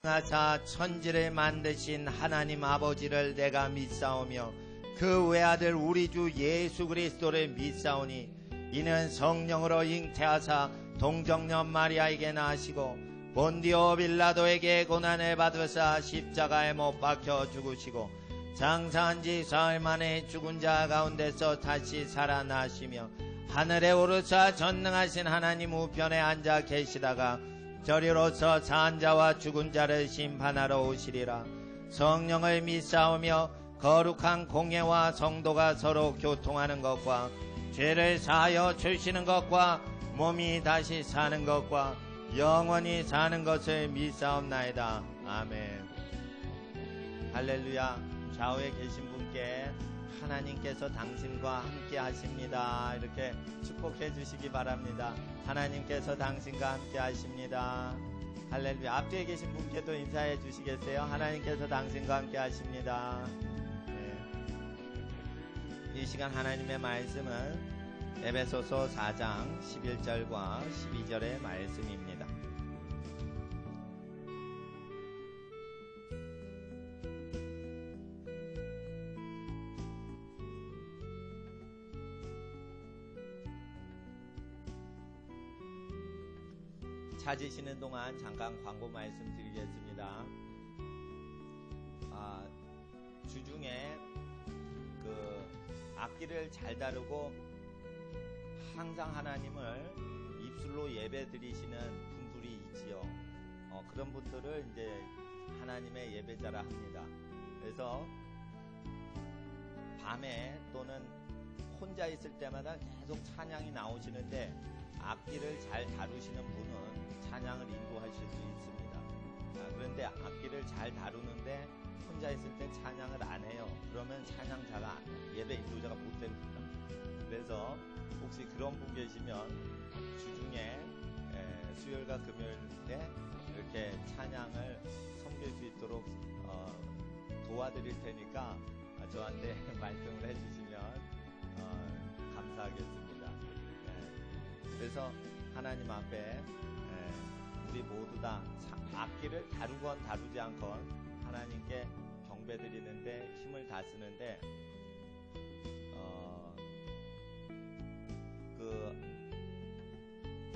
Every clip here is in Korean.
하사 천지를 만드신 하나님 아버지를 내가 믿사오며 그 외아들 우리 주 예수 그리스도를 믿사오니 이는 성령으로 잉태하사 동정녀 마리아에게 나시고 본디오 빌라도에게 고난을 받으사 십자가에 못 박혀 죽으시고 장사한 지 사흘 만에 죽은 자 가운데서 다시 살아나시며 하늘에 오르사 전능하신 하나님 우편에 앉아 계시다가 저리로서 산 자와 죽은 자를 심판하러 오시리라. 성령을 믿사오며 거룩한 공예와 성도가 서로 교통하는 것과 죄를 사하여 주시는 것과 몸이 다시 사는 것과 영원히 사는 것을 믿사옵나이다. 아멘. 할렐루야. 좌우에 계신 분께 하나님께서 당신과 함께 하십니다. 이렇게 축복해 주시기 바랍니다. 하나님께서 당신과 함께 하십니다. 할렐루야. 앞뒤에 계신 분께도 인사해 주시겠어요? 하나님께서 당신과 함께 하십니다. 네. 이 시간 하나님의 말씀은 에베소서 4장 11절과 12절의 말씀입니다. 찾으시는 동안 잠깐 광고 말씀드리겠습니다. 주중에 악기를 잘 다루고 항상 하나님을 입술로 예배 드리시는 분들이 있지요. 그런 분들을 이제 하나님의 예배자라 합니다. 그래서 밤에 또는 혼자 있을 때마다 계속 찬양이 나오시는데 악기를 잘 다루시는 분은 찬양을 인도하실 수 있습니다. 그런데 악기를 잘 다루는데 혼자 있을 때 찬양을 안 해요. 그러면 찬양자가 예배 인도자가 못 됩니다. 그래서 혹시 그런 분 계시면 주중에 수요일과 금요일 때 이렇게 찬양을 섬길 수 있도록 도와드릴 테니까 저한테 말씀을 해주시면 감사하겠습니다. 그래서 하나님 앞에 우리 모두 다 악기를 다루건 다루지 않건 하나님께 경배드리는데 힘을 다 쓰는데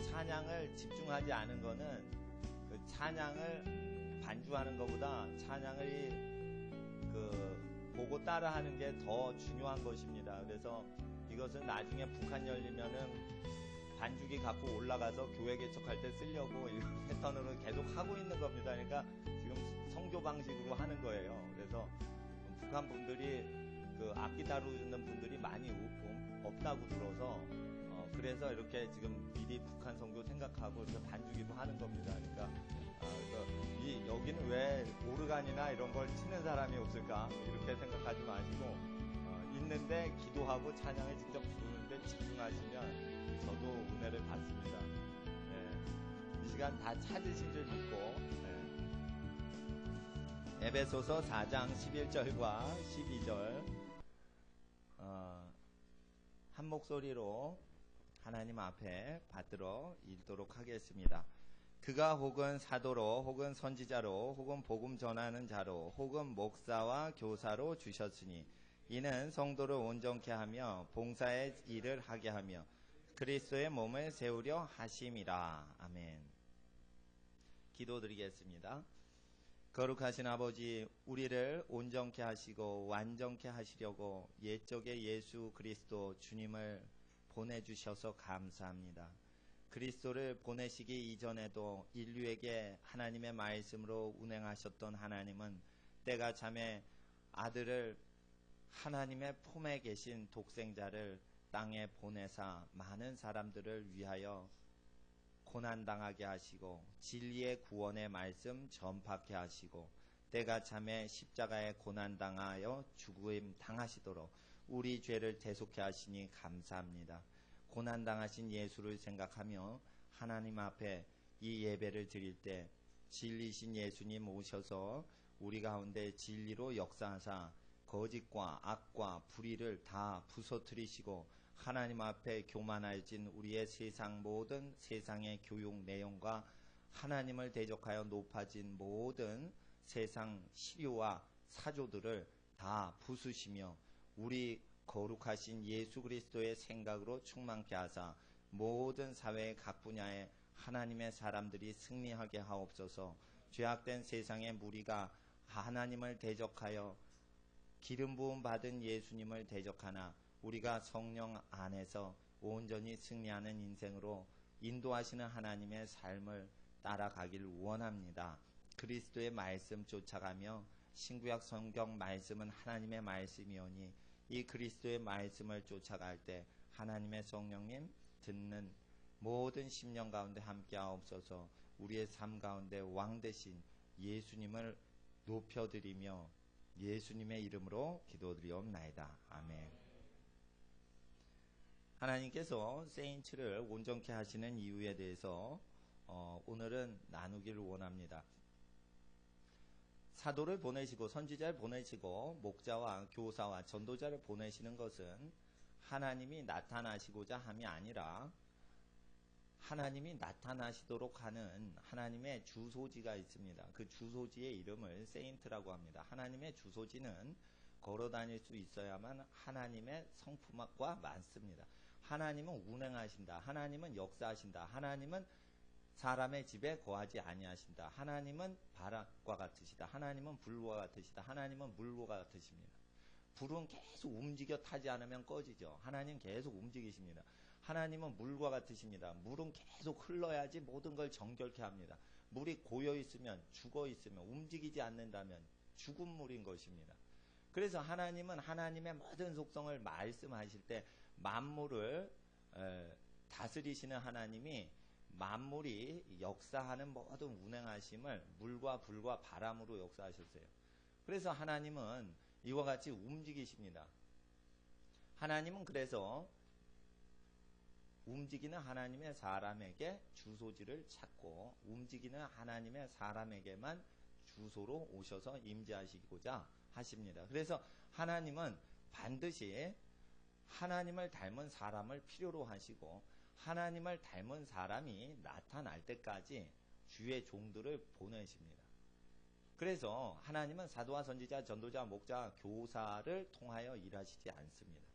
찬양을 집중하지 않은 거는 그 찬양을 반주하는 것보다 찬양을 보고 따라하는 게 더 중요한 것입니다. 그래서 이것은 나중에 북한 열리면은 반주기 갖고 올라가서 교회 개척할 때 쓰려고 이런 패턴으로 계속 하고 있는 겁니다. 그러니까 지금 성교 방식으로 하는 거예요. 그래서 북한 분들이 악기 다루는 분들이 많이 없다고 들어서 그래서 이렇게 지금 미리 북한 성교 생각하고 그래서 반주기도 하는 겁니다. 그러니까 그래서 여기는 왜 오르간이나 이런 걸 치는 사람이 없을까 이렇게 생각하지 마시고 있는데 기도하고 찬양을 직접 부르는데 집중하시면 저도 은혜를 받습니다. 이 시간 다 찾으신 줄 믿고 에베소서 4장 11절과 12절 한 목소리로 하나님 앞에 받들어 읽도록 하겠습니다. 그가 혹은 사도로 혹은 선지자로 혹은 복음 전하는 자로 혹은 목사와 교사로 주셨으니 이는 성도를 온전케 하며 봉사의 일을 하게 하며 그리스도의 몸을 세우려 하심이라. 아멘. 기도드리겠습니다. 거룩하신 아버지, 우리를 온전케 하시고 완전케 하시려고 옛적의 예수 그리스도 주님을 보내주셔서 감사합니다. 그리스도를 보내시기 이전에도 인류에게 하나님의 말씀으로 운행하셨던 하나님은 때가 참에 아들을 하나님의 품에 계신 독생자를 땅에 보내사 많은 사람들을 위하여 고난당하게 하시고 진리의 구원의 말씀 전파케 하시고 때가 참에 십자가에 고난당하여 죽음 당하시도록 우리 죄를 대속케 하시니 감사합니다. 고난당하신 예수를 생각하며 하나님 앞에 이 예배를 드릴 때 진리신 예수님 오셔서 우리 가운데 진리로 역사하사 거짓과 악과 불의를 다 부서뜨리시고 하나님 앞에 교만해진 우리의 세상 모든 세상의 교육 내용과 하나님을 대적하여 높아진 모든 세상 시류와 사조들을 다 부수시며 우리 거룩하신 예수 그리스도의 생각으로 충만케 하사 모든 사회의 각 분야에 하나님의 사람들이 승리하게 하옵소서. 죄악된 세상의 무리가 하나님을 대적하여 기름 부음 받은 예수님을 대적하나 우리가 성령 안에서 온전히 승리하는 인생으로 인도하시는 하나님의 삶을 따라가길 원합니다. 그리스도의 말씀 쫓아가며 신구약 성경 말씀은 하나님의 말씀이오니 이 그리스도의 말씀을 쫓아갈 때 하나님의 성령님 듣는 모든 심령 가운데 함께 하옵소서. 우리의 삶 가운데 왕 되신 예수님을 높여드리며 예수님의 이름으로 기도드리옵나이다. 아멘. 하나님께서 세인츠를 온전케 하시는 이유에 대해서 오늘은 나누기를 원합니다. 사도를 보내시고 선지자를 보내시고 목자와 교사와 전도자를 보내시는 것은 하나님이 나타나시고자 함이 아니라 하나님이 나타나시도록 하는 하나님의 주소지가 있습니다. 그 주소지의 이름을 세인트라고 합니다. 하나님의 주소지는 걸어다닐 수 있어야만 하나님의 성품과 맞습니다. 하나님은 운행하신다. 하나님은 역사하신다. 하나님은 사람의 집에 거하지 아니하신다. 하나님은 바람과 같으시다. 하나님은 불과 같으시다. 하나님은 물과 같으십니다. 불은 계속 움직여 타지 않으면 꺼지죠. 하나님 계속 움직이십니다. 하나님은 물과 같으십니다. 물은 계속 흘러야지 모든 걸 정결케 합니다. 물이 고여 있으면 죽어 있으면 움직이지 않는다면 죽은 물인 것입니다. 그래서 하나님은 하나님의 모든 속성을 말씀하실 때 만물을 다스리시는 하나님이 만물이 역사하는 모든 운행하심을 물과 불과 바람으로 역사하셨어요. 그래서 하나님은 이와 같이 움직이십니다. 하나님은 그래서 움직이는 하나님의 사람에게 주소지를 찾고 움직이는 하나님의 사람에게만 주소로 오셔서 임재하시고자 하십니다. 그래서 하나님은 반드시 하나님을 닮은 사람을 필요로 하시고 하나님을 닮은 사람이 나타날 때까지 주의 종들을 보내십니다. 그래서 하나님은 사도와 선지자, 전도자, 목자, 교사를 통하여 일하시지 않습니다.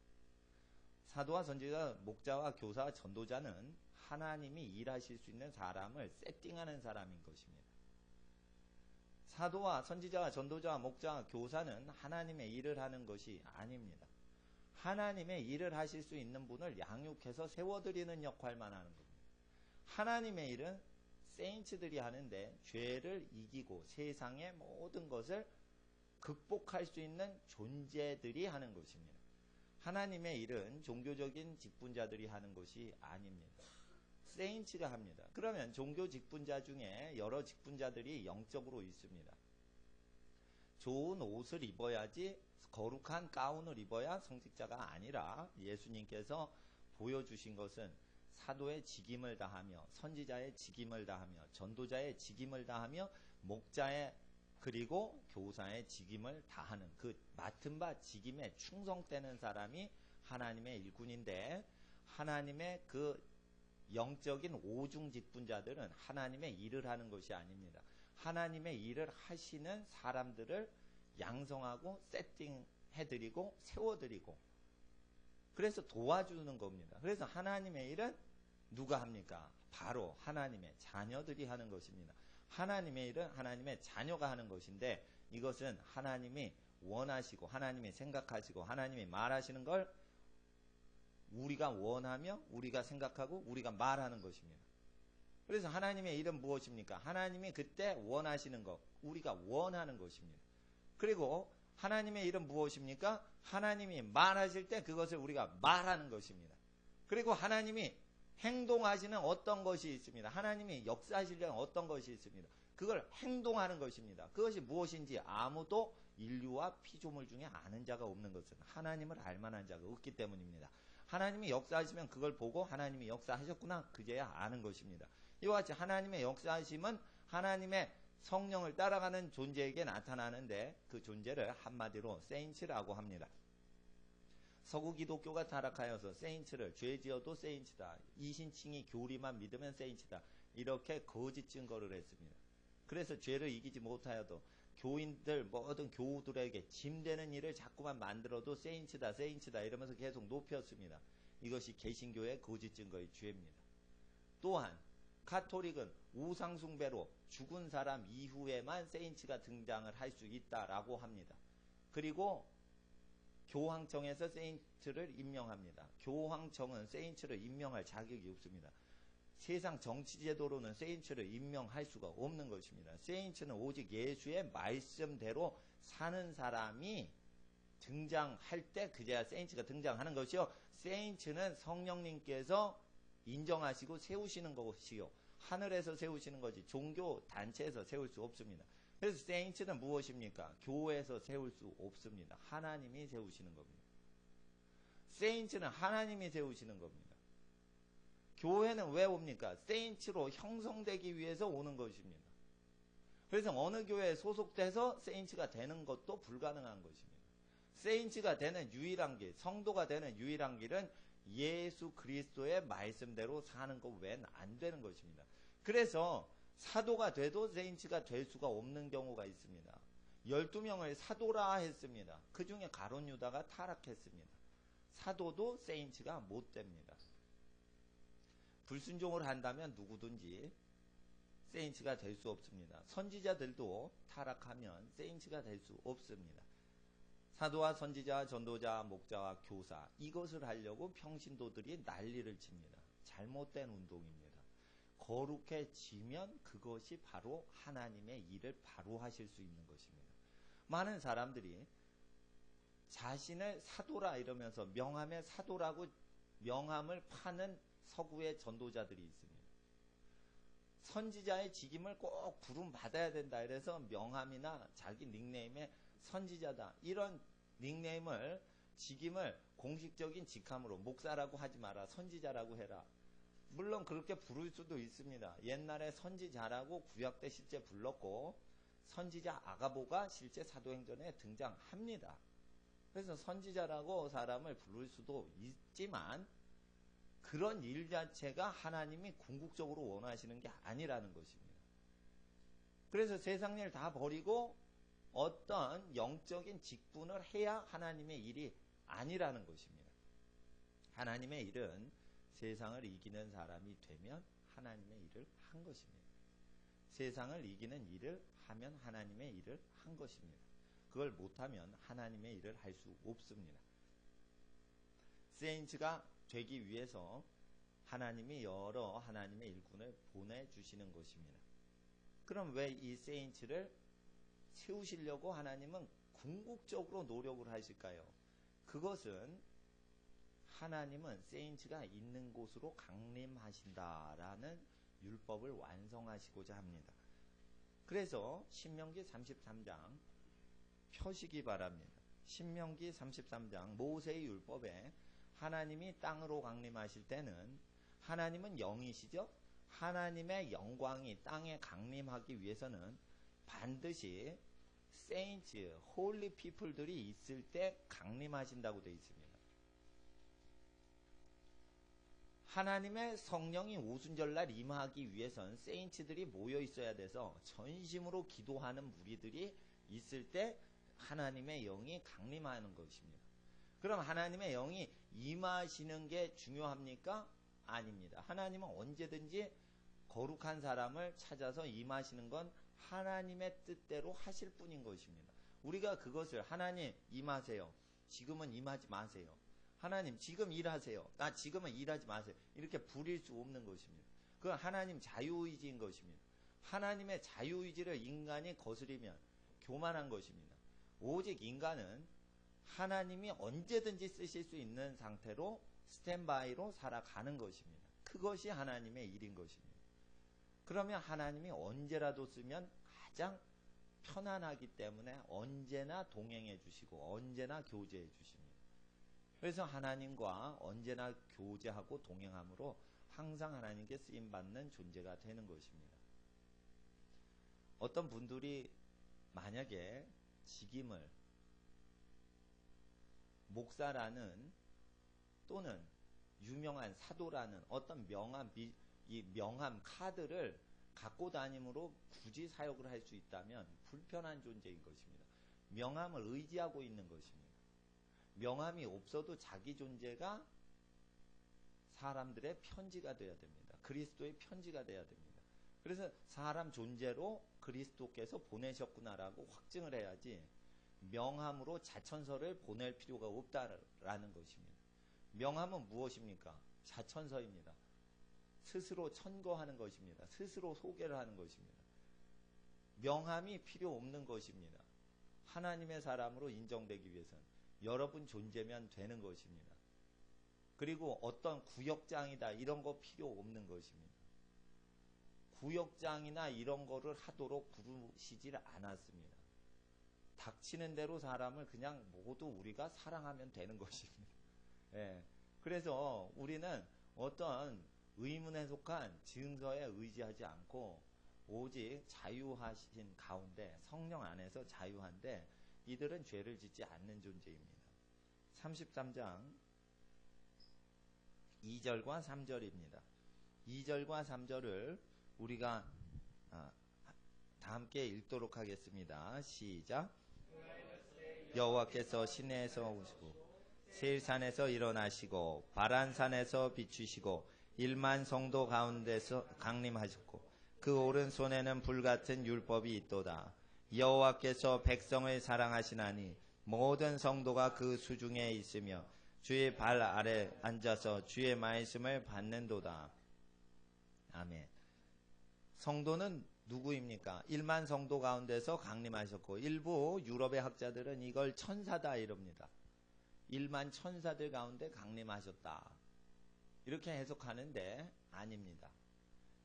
사도와 선지자, 목자와 교사와 전도자는 하나님이 일하실 수 있는 사람을 세팅하는 사람인 것입니다. 사도와 선지자와 전도자와 목자와 교사는 하나님의 일을 하는 것이 아닙니다. 하나님의 일을 하실 수 있는 분을 양육해서 세워드리는 역할만 하는 겁니다. 하나님의 일은 세인츠들이 하는데 죄를 이기고 세상의 모든 것을 극복할 수 있는 존재들이 하는 것입니다. 하나님의 일은 종교적인 직분자들이 하는 것이 아닙니다. 세인츠가 합니다. 그러면 종교 직분자 중에 여러 직분자들이 영적으로 있습니다. 좋은 옷을 입어야지 거룩한 가운을 입어야 성직자가 아니라 예수님께서 보여주신 것은 사도의 직임을 다하며 선지자의 직임을 다하며 전도자의 직임을 다하며 목자의 그리고 교사의 직임을 다하는 그 맡은 바 직임에 충성되는 사람이 하나님의 일꾼인데 하나님의 그 영적인 오중 직분자들은 하나님의 일을 하는 것이 아닙니다. 하나님의 일을 하시는 사람들을 양성하고 세팅해드리고 세워드리고 그래서 도와주는 겁니다. 그래서 하나님의 일은 누가 합니까? 바로 하나님의 자녀들이 하는 것입니다. 하나님의 일은 하나님의 자녀가 하는 것인데 이것은 하나님이 원하시고 하나님이 생각하시고 하나님이 말하시는 걸 우리가 원하며 우리가 생각하고 우리가 말하는 것입니다. 그래서 하나님의 일은 무엇입니까? 하나님이 그때 원하시는 것, 우리가 원하는 것입니다. 그리고 하나님의 일은 무엇입니까? 하나님이 말하실 때 그것을 우리가 말하는 것입니다. 그리고 하나님이 행동하시는 어떤 것이 있습니다. 하나님이 역사하시려는 어떤 것이 있습니다. 그걸 행동하는 것입니다. 그것이 무엇인지 아무도 인류와 피조물 중에 아는 자가 없는 것은 하나님을 알만한 자가 없기 때문입니다. 하나님이 역사하시면 그걸 보고 하나님이 역사하셨구나 그제야 아는 것입니다. 이와 같이 하나님의 역사하심은 하나님의 성령을 따라가는 존재에게 나타나는데 그 존재를 한마디로 세인츠라고 합니다. 서구 기독교가 타락하여서 세인츠를 죄 지어도 세인츠다. 이신칭이 교리만 믿으면 세인츠다. 이렇게 거짓 증거를 했습니다. 그래서 죄를 이기지 못하여도 교인들 모든 교우들에게 짐되는 일을 자꾸만 만들어도 세인츠다 세인츠다 이러면서 계속 높였습니다. 이것이 개신교의 거짓 증거의 죄입니다. 또한 가톨릭은 우상숭배로 죽은 사람 이후에만 세인츠가 등장을 할 수 있다라고 합니다. 그리고 교황청에서 세인트를 임명합니다. 교황청은 세인트를 임명할 자격이 없습니다. 세상 정치제도로는 세인트를 임명할 수가 없는 것입니다. 세인트는 오직 예수의 말씀대로 사는 사람이 등장할 때 그제야 세인트가 등장하는 것이요. 세인트는 성령님께서 인정하시고 세우시는 것이요. 하늘에서 세우시는 것이 종교 단체에서 세울 수 없습니다. 그래서 세인트는 무엇입니까? 교회에서 세울 수 없습니다. 하나님이 세우시는 겁니다. 세인트는 하나님이 세우시는 겁니다. 교회는 왜 옵니까? 세인트로 형성되기 위해서 오는 것입니다. 그래서 어느 교회에 소속돼서 세인트가 되는 것도 불가능한 것입니다. 세인트가 되는 유일한 길, 성도가 되는 유일한 길은 예수 그리스도의 말씀대로 사는 것 외엔 안 되는 것입니다. 그래서 사도가 돼도 세인트가 될 수가 없는 경우가 있습니다. 12명을 사도라 했습니다. 그 중에 가룟 유다가 타락했습니다. 사도도 세인트가 못 됩니다. 불순종을 한다면 누구든지 세인트가 될 수 없습니다. 선지자들도 타락하면 세인트가 될 수 없습니다. 사도와 선지자, 전도자, 목자와 교사 이것을 하려고 평신도들이 난리를 칩니다. 잘못된 운동입니다. 거룩해지면 그것이 바로 하나님의 일을 바로 하실 수 있는 것입니다. 많은 사람들이 자신을 사도라 이러면서 명함의 사도라고 명함을 파는 서구의 전도자들이 있습니다. 선지자의 직임을 꼭 부름받아야 된다 이래서 명함이나 자기 닉네임에 선지자다 이런 닉네임을 직임을 공식적인 직함으로 목사라고 하지 마라 선지자라고 해라. 물론 그렇게 부를 수도 있습니다. 옛날에 선지자라고 구약 때 실제 불렀고 선지자 아가보가 실제 사도행전에 등장합니다. 그래서 선지자라고 사람을 부를 수도 있지만 그런 일 자체가 하나님이 궁극적으로 원하시는 게 아니라는 것입니다. 그래서 세상 일 다 버리고 어떤 영적인 직분을 해야 하나님의 일이 아니라는 것입니다. 하나님의 일은 세상을 이기는 사람이 되면 하나님의 일을 한 것입니다. 세상을 이기는 일을 하면 하나님의 일을 한 것입니다. 그걸 못하면 하나님의 일을 할 수 없습니다. 세인트가 되기 위해서 하나님이 여러 하나님의 일꾼을 보내주시는 것입니다. 그럼 왜 이 세인트를 세우시려고 하나님은 궁극적으로 노력을 하실까요? 그것은 하나님은 세인트가 있는 곳으로 강림하신다라는 율법을 완성하시고자 합니다. 그래서 신명기 33장 펴시기 바랍니다. 신명기 33장 모세의 율법에 하나님이 땅으로 강림하실 때는 하나님은 영이시죠? 하나님의 영광이 땅에 강림하기 위해서는 반드시 세인트, 홀리 피플들이 있을 때 강림하신다고 되어 있습니다. 하나님의 성령이 오순절날 임하기 위해선 세인트들이 모여 있어야 돼서 전심으로 기도하는 무리들이 있을 때 하나님의 영이 강림하는 것입니다. 그럼 하나님의 영이 임하시는 게 중요합니까? 아닙니다. 하나님은 언제든지 거룩한 사람을 찾아서 임하시는 건 하나님의 뜻대로 하실 뿐인 것입니다. 우리가 그것을 하나님 임하세요. 지금은 임하지 마세요. 하나님 지금 일하세요. 나 지금은 일하지 마세요. 이렇게 부릴 수 없는 것입니다. 그건 하나님 자유의지인 것입니다. 하나님의 자유의지를 인간이 거스리면 교만한 것입니다. 오직 인간은 하나님이 언제든지 쓰실 수 있는 상태로 스탠바이로 살아가는 것입니다. 그것이 하나님의 일인 것입니다. 그러면 하나님이 언제라도 쓰면 가장 편안하기 때문에 언제나 동행해 주시고 언제나 교제해 주십니다. 그래서 하나님과 언제나 교제하고 동행함으로 항상 하나님께 쓰임받는 존재가 되는 것입니다. 어떤 분들이 만약에 직임을 목사라는 또는 유명한 사도라는 어떤 명함 이 명함, 카드를 갖고 다님으로 굳이 사용을 할 수 있다면 불편한 존재인 것입니다. 명함을 의지하고 있는 것입니다. 명함이 없어도 자기 존재가 사람들의 편지가 되어야 됩니다. 그리스도의 편지가 되어야 됩니다. 그래서 사람 존재로 그리스도께서 보내셨구나라고 확증을 해야지 명함으로 자천서를 보낼 필요가 없다라는 것입니다. 명함은 무엇입니까? 자천서입니다. 스스로 천거하는 것입니다. 스스로 소개를 하는 것입니다. 명함이 필요 없는 것입니다. 하나님의 사람으로 인정되기 위해서는 여러분 존재면 되는 것입니다. 그리고 어떤 구역장이다 이런 거 필요 없는 것입니다. 구역장이나 이런 거를 하도록 부르시질 않았습니다. 닥치는 대로 사람을 그냥 모두 우리가 사랑하면 되는 것입니다. 예. 그래서 우리는 어떤 의문에 속한 증서에 의지하지 않고 오직 자유하신 가운데 성령 안에서 자유한데 이들은 죄를 짓지 않는 존재입니다. 33장 2절과 3절입니다. 2절과 3절을 우리가 다 함께 읽도록 하겠습니다. 시작. 여호와께서 시내에서 오시고 세일산에서 일어나시고 바란산에서 비추시고 1만 성도 가운데서 강림하셨고 그 오른손에는 불같은 율법이 있도다. 여호와께서 백성을 사랑하시나니 모든 성도가 그 수중에 있으며 주의 발 아래 앉아서 주의 말씀을 받는도다. 아멘. 성도는 누구입니까? 1만 성도 가운데서 강림하셨고 일부 유럽의 학자들은 이걸 천사다 이럽니다. 1만 천사들 가운데 강림하셨다. 이렇게 해석하는데 아닙니다.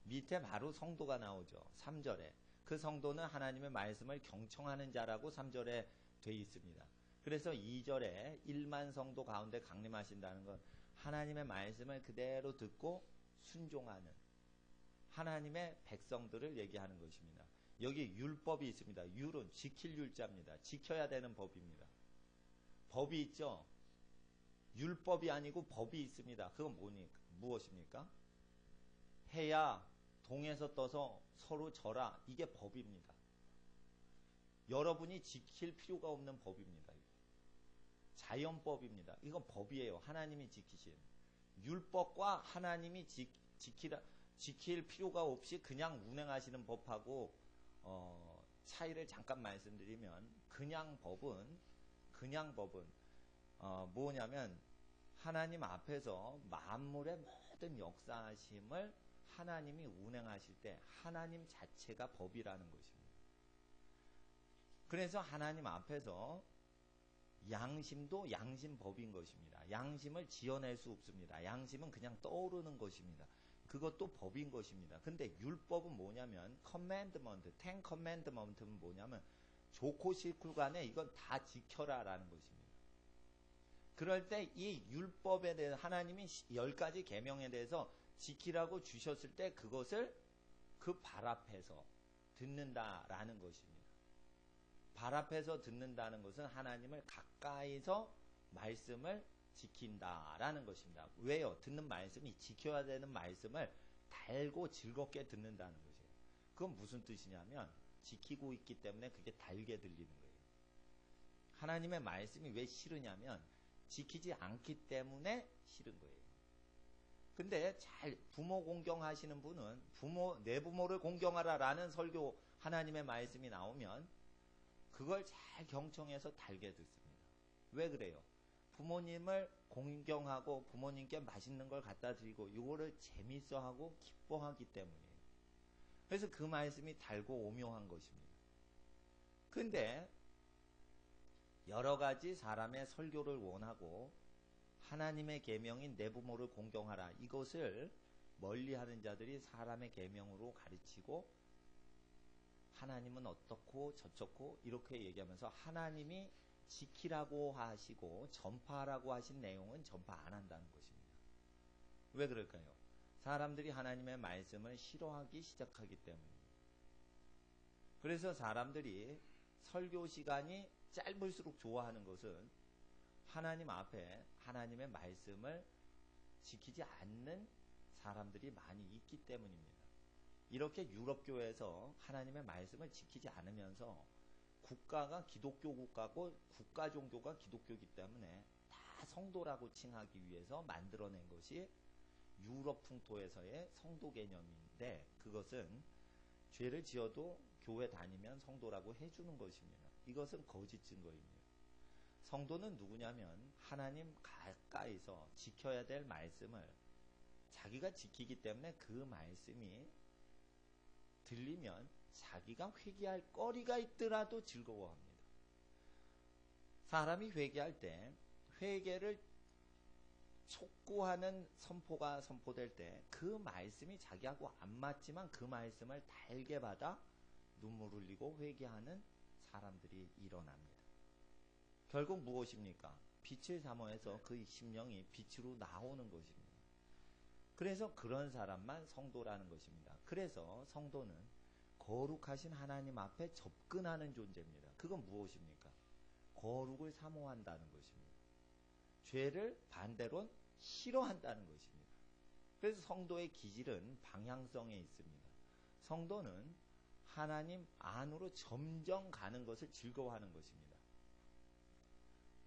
밑에 바로 성도가 나오죠. 3절에. 그 성도는 하나님의 말씀을 경청하는 자라고 3절에 돼 있습니다. 그래서 2절에 1만 성도 가운데 강림하신다는 건 하나님의 말씀을 그대로 듣고 순종하는 하나님의 백성들을 얘기하는 것입니다. 여기 율법이 있습니다. 율은 지킬 율자입니다. 지켜야 되는 법입니다. 법이 있죠. 율법이 아니고 법이 있습니다. 그건 무엇입니까? 해야 동에서 떠서 서로 져라. 이게 법입니다. 여러분이 지킬 필요가 없는 법입니다. 자연법입니다. 이건 법이에요. 하나님이 지키신. 율법과 하나님이 지킬 필요가 없이 그냥 운행하시는 법하고 차이를 잠깐 말씀드리면 그냥 법은 뭐냐면 하나님 앞에서 만물의 모든 역사하심을 하나님이 운행하실 때 하나님 자체가 법이라는 것입니다. 그래서 하나님 앞에서 양심도 양심법인 것입니다. 양심을 지어낼 수 없습니다. 양심은 그냥 떠오르는 것입니다. 그것도 법인 것입니다. 근데 율법은 뭐냐면 커맨드먼트, 10 커맨드먼트는 뭐냐면 좋고 싫고 간에 이건 다 지켜라 라는 것입니다. 그럴 때 이 율법에 대해서 하나님이 10가지 계명에 대해서 지키라고 주셨을 때 그것을 그 발 앞에서 듣는다라는 것입니다. 발 앞에서 듣는다는 것은 하나님을 가까이서 말씀을 지킨다라는 것입니다. 왜요? 듣는 말씀이 지켜야 되는 말씀을 달고 즐겁게 듣는다는 것이에요. 그건 무슨 뜻이냐면 지키고 있기 때문에 그게 달게 들리는 거예요. 하나님의 말씀이 왜 싫으냐면 지키지 않기 때문에 싫은 거예요. 근데 잘 부모 공경하시는 분은 내 부모를 공경하라 라는 설교 하나님의 말씀이 나오면 그걸 잘 경청해서 달게 듣습니다. 왜 그래요? 부모님을 공경하고 부모님께 맛있는 걸 갖다 드리고 이거를 재밌어하고 기뻐하기 때문이에요. 그래서 그 말씀이 달고 오묘한 것입니다. 근데 여러 가지 사람의 설교를 원하고 하나님의 계명인 내 부모를 공경하라 이것을 멀리하는 자들이 사람의 계명으로 가르치고 하나님은 어떻고 저렇고 이렇게 얘기하면서 하나님이 지키라고 하시고 전파하라고 하신 내용은 전파 안 한다는 것입니다. 왜 그럴까요? 사람들이 하나님의 말씀을 싫어하기 시작하기 때문입니다. 그래서 사람들이 설교 시간이 짧을수록 좋아하는 것은 하나님 앞에 하나님의 말씀을 지키지 않는 사람들이 많이 있기 때문입니다. 이렇게 유럽 교회에서 하나님의 말씀을 지키지 않으면서 국가가 기독교 국가고 국가 종교가 기독교이기 때문에 다 성도라고 칭하기 위해서 만들어낸 것이 유럽 풍토에서의 성도 개념인데, 그것은 죄를 지어도 교회 다니면 성도라고 해주는 것입니다. 이것은 거짓 증거입니다. 성도는 누구냐면 하나님 가까이서 지켜야 될 말씀을 자기가 지키기 때문에 그 말씀이 들리면 자기가 회개할 거리가 있더라도 즐거워합니다. 사람이 회개할 때 회개를 촉구하는 선포가 선포될 때 그 말씀이 자기하고 안 맞지만 그 말씀을 달게 받아 눈물 흘리고 회개하는 사람들이 일어납니다. 결국 무엇입니까? 빛을 사모해서 그 심령이 빛으로 나오는 것입니다. 그래서 그런 사람만 성도라는 것입니다. 그래서 성도는 거룩하신 하나님 앞에 접근하는 존재입니다. 그건 무엇입니까? 거룩을 사모한다는 것입니다. 죄를 반대로 싫어한다는 것입니다. 그래서 성도의 기질은 방향성에 있습니다. 성도는 하나님 안으로 점점 가는 것을 즐거워하는 것입니다.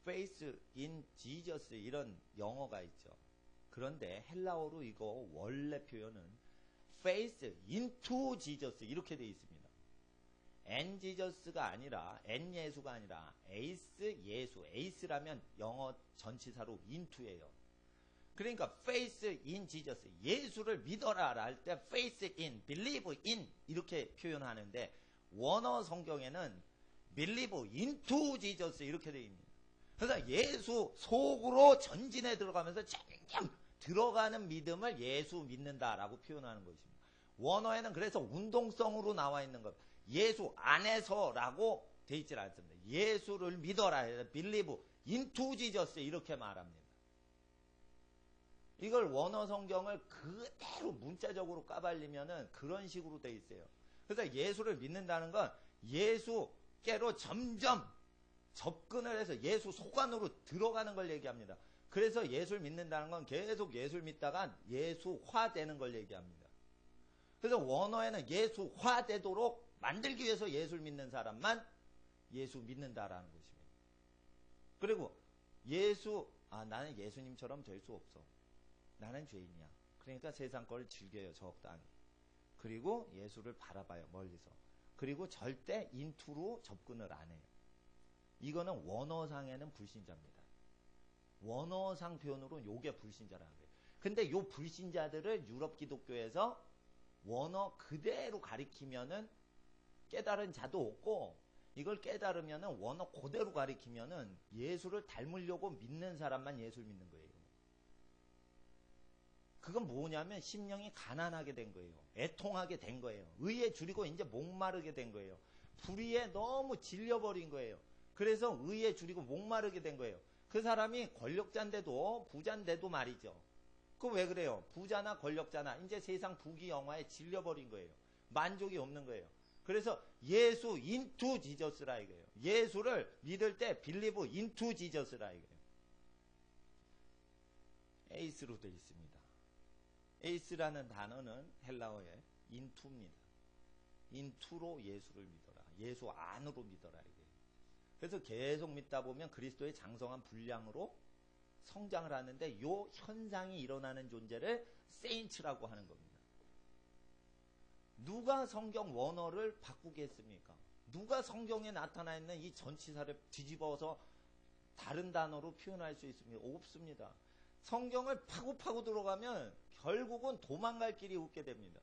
Faith in Jesus 이런 영어가 있죠. 그런데 헬라어로 이거 원래 표현은 Faith into Jesus 이렇게 되어 있습니다. N 지저스가 아니라 N 예수가 아니라 에이스 예수. 에이스라면 영어 전치사로 into예요. 그러니까 faith in Jesus, 예수를 믿어라 할 때 faith in, believe in 이렇게 표현하는데 원어 성경에는 believe into Jesus 이렇게 되어 있습니다. 그래서 예수 속으로 전진해 들어가면서 점점 들어가는 믿음을 예수 믿는다라고 표현하는 것입니다. 원어에는 그래서 운동성으로 나와 있는 것, 예수 안에서라고 되어 있지 않습니다. 예수를 믿어라, believe into Jesus 이렇게 말합니다. 이걸 원어 성경을 그대로 문자적으로 까발리면은 그런 식으로 되어 있어요. 그래서 예수를 믿는다는 건 예수께로 점점 접근을 해서 예수 속 안으로 들어가는 걸 얘기합니다. 그래서 예수를 믿는다는 건 계속 예수를 믿다가 예수화 되는 걸 얘기합니다. 그래서 원어에는 예수화 되도록 만들기 위해서 예수를 믿는 사람만 예수 믿는다라는 것입니다. 그리고 나는 예수님처럼 될 수 없어. 나는 죄인이야. 그러니까 세상 걸 즐겨요, 적당히. 그리고 예수를 바라봐요, 멀리서. 그리고 절대 인투로 접근을 안 해요. 이거는 원어상에는 불신자입니다. 원어상 표현으로 요게 불신자라는 거예요. 근데 요 불신자들을 유럽 기독교에서 원어 그대로 가리키면은 깨달은 자도 없고, 이걸 깨달으면은 원어 그대로 가리키면은 예수를 닮으려고 믿는 사람만 예수를 믿는 거예요. 그건 뭐냐면 심령이 가난하게 된 거예요. 애통하게 된 거예요. 의에 줄이고 이제 목마르게 된 거예요. 불의에 너무 질려버린 거예요. 그래서 의에 줄이고 목마르게 된 거예요. 그 사람이 권력자인데도 부자인데도 말이죠. 그 왜 그래요? 부자나 권력자나 이제 세상 부귀영화에 질려버린 거예요. 만족이 없는 거예요. 그래서 예수 인투 지저스라 이거예요. 예수를 믿을 때 빌리브 인투 지저스라 이거예요. 에이스로 되어 있습니다. 에이스라는 단어는 헬라어의 인투입니다. 인투로 예수를 믿어라. 예수 안으로 믿어라 이게. 그래서 계속 믿다 보면 그리스도의 장성한 분량으로 성장을 하는데 이 현상이 일어나는 존재를 세인츠라고 하는 겁니다. 누가 성경 원어를 바꾸겠습니까? 누가 성경에 나타나 있는 이 전치사를 뒤집어서 다른 단어로 표현할 수 있습니까? 없습니다. 성경을 파고 들어가면 결국은 도망갈 길이 없게 됩니다.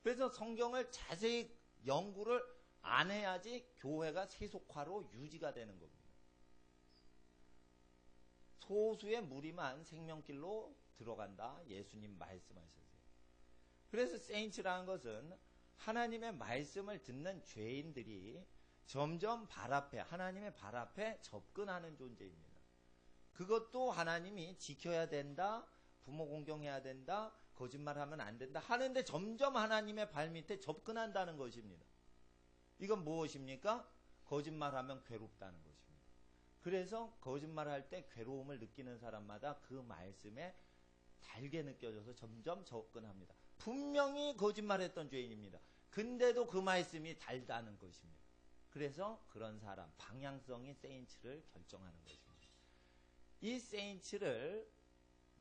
그래서 성경을 자세히 연구를 안 해야지 교회가 세속화로 유지가 되는 겁니다. 소수의 무리만 생명길로 들어간다. 예수님 말씀하셨어요. 그래서 세인츠라는 것은 하나님의 말씀을 듣는 죄인들이 점점 하나님의 발 앞에 접근하는 존재입니다. 그것도 하나님이 지켜야 된다, 부모 공경해야 된다, 거짓말하면 안 된다 하는데 점점 하나님의 발밑에 접근한다는 것입니다. 이건 무엇입니까? 거짓말하면 괴롭다는 것입니다. 그래서 거짓말할 때 괴로움을 느끼는 사람마다 그 말씀에 달게 느껴져서 점점 접근합니다. 분명히 거짓말했던 죄인입니다. 근데도 그 말씀이 달다는 것입니다. 그래서 그런 사람, 방향성이 세인츠를 결정하는 것입니다. 이 세인츠를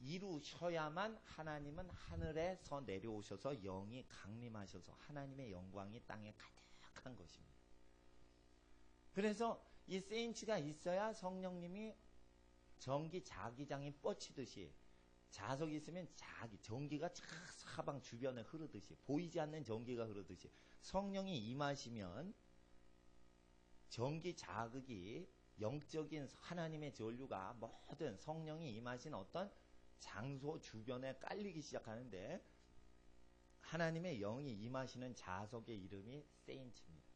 이루셔야만 하나님은 하늘에서 내려오셔서 영이 강림하셔서 하나님의 영광이 땅에 가득한 것입니다. 그래서 이 세인츠가 있어야 성령님이 전기 자기장이 뻗치듯이 자석이 있으면 전기가 사방 주변에 흐르듯이 보이지 않는 전기가 흐르듯이 성령이 임하시면 전기 자극이 영적인 하나님의 전류가 모든 성령이 임하신 어떤 장소 주변에 깔리기 시작하는데 하나님의 영이 임하시는 자석의 이름이 세인츠입니다.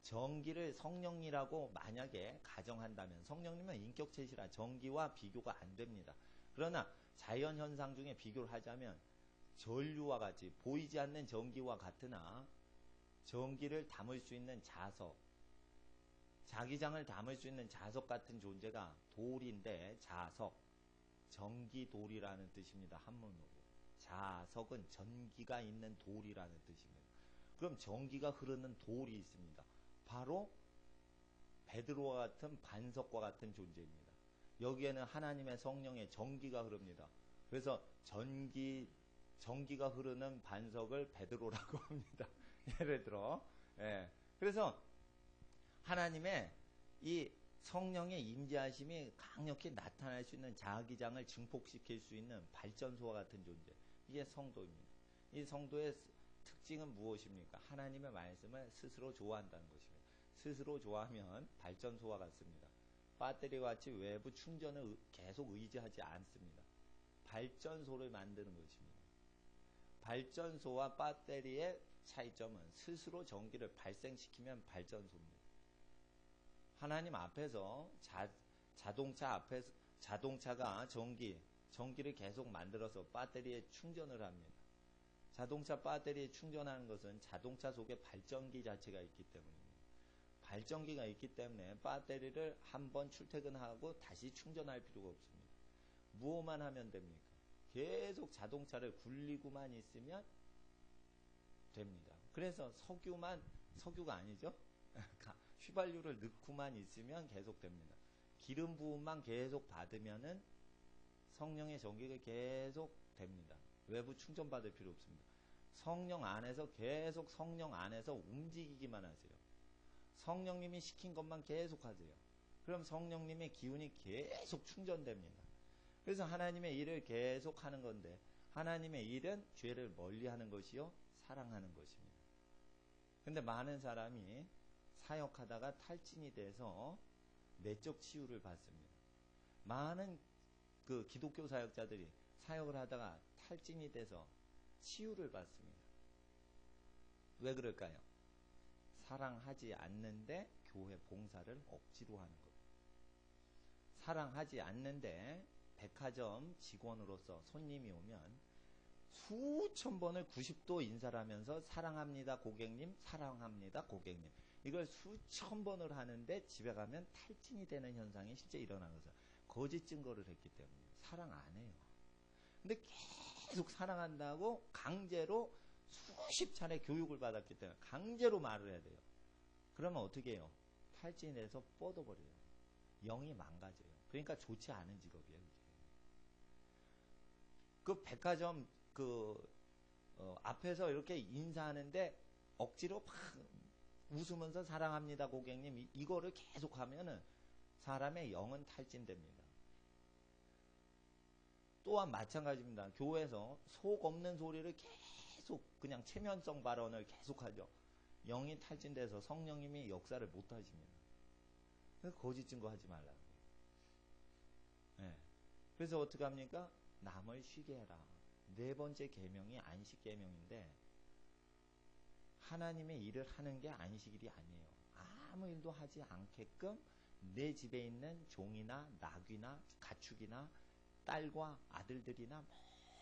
전기를 성령이라고 만약에 가정한다면 성령님은 인격체시라 전기와 비교가 안 됩니다. 그러나 자연현상 중에 비교를 하자면 전류와 같이 보이지 않는 전기와 같으나 전기를 담을 수 있는 자석, 자기장을 담을 수 있는 자석 같은 존재가 돌인데 자석, 전기돌이라는 뜻입니다. 한문으로. 자석은 전기가 있는 돌이라는 뜻입니다. 그럼 전기가 흐르는 돌이 있습니다. 바로 베드로와 같은 반석과 같은 존재입니다. 여기에는 하나님의 성령의 전기가 흐릅니다. 그래서 전기가 흐르는 반석을 베드로라고 합니다. 예를 들어. 예. 그래서 하나님의 이 성령의 임재하심이 강력히 나타날 수 있는 자기장을 증폭시킬 수 있는 발전소와 같은 존재. 이게 성도입니다. 이 성도의 특징은 무엇입니까? 하나님의 말씀을 스스로 좋아한다는 것입니다. 스스로 좋아하면 발전소와 같습니다. 배터리와 같이 외부 충전을 계속 의지하지 않습니다. 발전소를 만드는 것입니다. 발전소와 배터리의 차이점은 스스로 전기를 발생시키면 발전소입니다. 하나님 앞에서 자동차가 전기를 계속 만들어서 배터리에 충전을 합니다. 자동차 배터리에 충전하는 것은 자동차 속에 발전기 자체가 있기 때문입니다. 발전기가 있기 때문에 배터리를 한번 출퇴근하고 다시 충전할 필요가 없습니다. 무엇만 하면 됩니까? 계속 자동차를 굴리고만 있으면 됩니다. 그래서 석유가 아니죠? 휘발유를 넣고만 있으면 계속 됩니다. 기름 부음만 계속 받으면은 성령의 전기가 계속 됩니다. 외부 충전받을 필요 없습니다. 성령 안에서 계속 성령 안에서 움직이기만 하세요. 성령님이 시킨 것만 계속 하세요. 그럼 성령님의 기운이 계속 충전됩니다. 그래서 하나님의 일을 계속 하는 건데 하나님의 일은 죄를 멀리하는 것이요 사랑하는 것입니다. 근데 많은 사람이 사역하다가 탈진이 돼서 내적 치유를 받습니다. 많은 그 기독교 사역자들이 사역을 하다가 탈진이 돼서 치유를 받습니다. 왜 그럴까요? 사랑하지 않는데 교회 봉사를 억지로 하는 겁니다. 사랑하지 않는데 백화점 직원으로서 손님이 오면 수천 번을 90도 인사를 하면서 사랑합니다 고객님, 사랑합니다 고객님. 이걸 수천 번을 하는데 집에 가면 탈진이 되는 현상이 실제 일어나는 것은 거짓 증거를 했기 때문에 사랑 안 해요. 근데 계속 사랑한다고 강제로 수십 차례 교육을 받았기 때문에 강제로 말을 해야 돼요. 그러면 어떻게 해요? 탈진해서 뻗어버려요. 영이 망가져요. 그러니까 좋지 않은 직업이에요. 그 백화점 앞에서 이렇게 인사하는데 억지로 막 웃으면서 사랑합니다 고객님 이거를 계속 하면은 사람의 영은 탈진됩니다. 또한 마찬가지입니다. 교회에서 속 없는 소리를 계속 그냥 체면성 발언을 계속하죠. 영이 탈진돼서 성령님이 역사를 못 하십니다. 그래서 거짓 증거하지 말라고. 네. 그래서 어떻게 합니까? 남을 쉬게 해라. 네 번째 계명이 안식 계명인데 하나님의 일을 하는 게 안식일이 아니에요. 아무 일도 하지 않게끔 내 집에 있는 종이나 나귀나 가축이나 딸과 아들들이나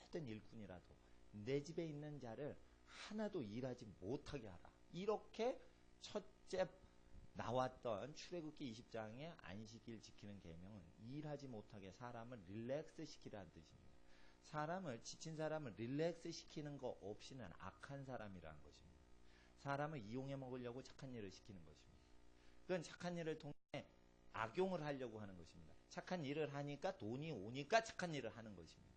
모든 일꾼이라도 내 집에 있는 자를 하나도 일하지 못하게 하라. 이렇게 첫째 나왔던 출애굽기 20장의 안식일 지키는 계명은 일하지 못하게 사람을 릴렉스 시키라는 뜻입니다. 지친 사람을 릴렉스 시키는 거 없이는 악한 사람이라는 것입니다. 사람을 이용해 먹으려고 착한 일을 시키는 것입니다. 그건 착한 일을 통해 악용을 하려고 하는 것입니다. 착한 일을 하니까 돈이 오니까 착한 일을 하는 것입니다.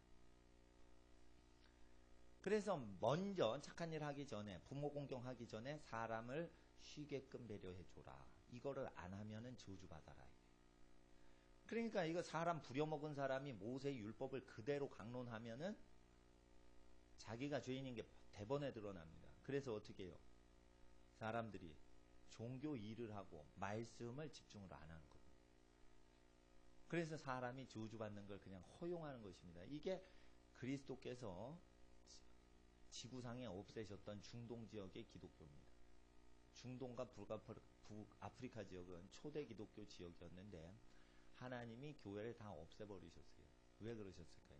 그래서 먼저 착한 일 하기 전에, 부모 공경하기 전에 사람을 쉬게끔 배려해 줘라. 이거를 안 하면은 저주받아라. 그러니까 이거 사람 부려먹은 사람이 모세의 율법을 그대로 강론하면은 자기가 죄인인 게 대번에 드러납니다. 그래서 어떻게 해요? 사람들이 종교 일을 하고 말씀을 집중을 안 하는 겁니다. 그래서 사람이 저주받는 걸 그냥 허용하는 것입니다. 이게 그리스도께서 지구상에 없애셨던 중동 지역의 기독교입니다. 중동과 북아프리카 지역은 초대 기독교 지역이었는데 하나님이 교회를 다 없애버리셨어요. 왜 그러셨을까요?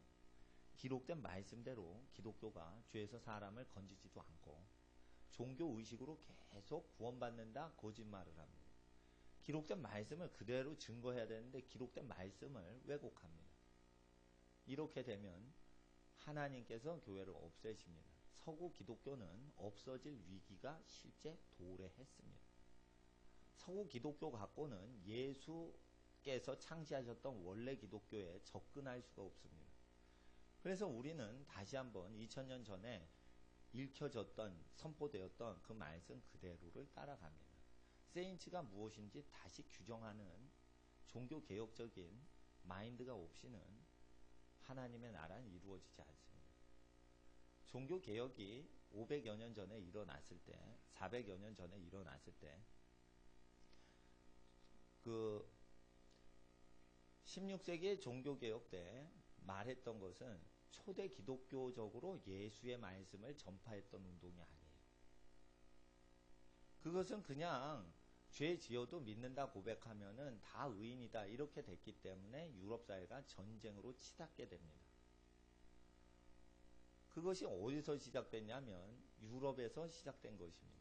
기록된 말씀대로 기독교가 죄에서 사람을 건지지도 않고 종교의식으로 계속 구원받는다 거짓말을 합니다. 기록된 말씀을 그대로 증거해야 되는데 기록된 말씀을 왜곡합니다. 이렇게 되면 하나님께서 교회를 없애십니다. 서구 기독교는 없어질 위기가 실제 도래했습니다. 서구 기독교 갖고는 예수께서 창시하셨던 원래 기독교에 접근할 수가 없습니다. 그래서 우리는 다시 한번 2000년 전에 읽혀졌던, 선포되었던 그 말씀 그대로를 따라갑니다. 세인츠가 무엇인지 다시 규정하는 종교개혁적인 마인드가 없이는 하나님의 나라는 이루어지지 않습니다. 종교개혁이 500여 년 전에 일어났을 때, 400여 년 전에 일어났을 때, 그 16세기의 종교개혁 때 말했던 것은 초대 기독교적으로 예수의 말씀을 전파했던 운동이 아니에요. 그것은 그냥 죄 지어도 믿는다 고백하면은 다 의인이다 이렇게 됐기 때문에 유럽 사회가 전쟁으로 치닫게 됩니다. 그것이 어디서 시작됐냐면 유럽에서 시작된 것입니다.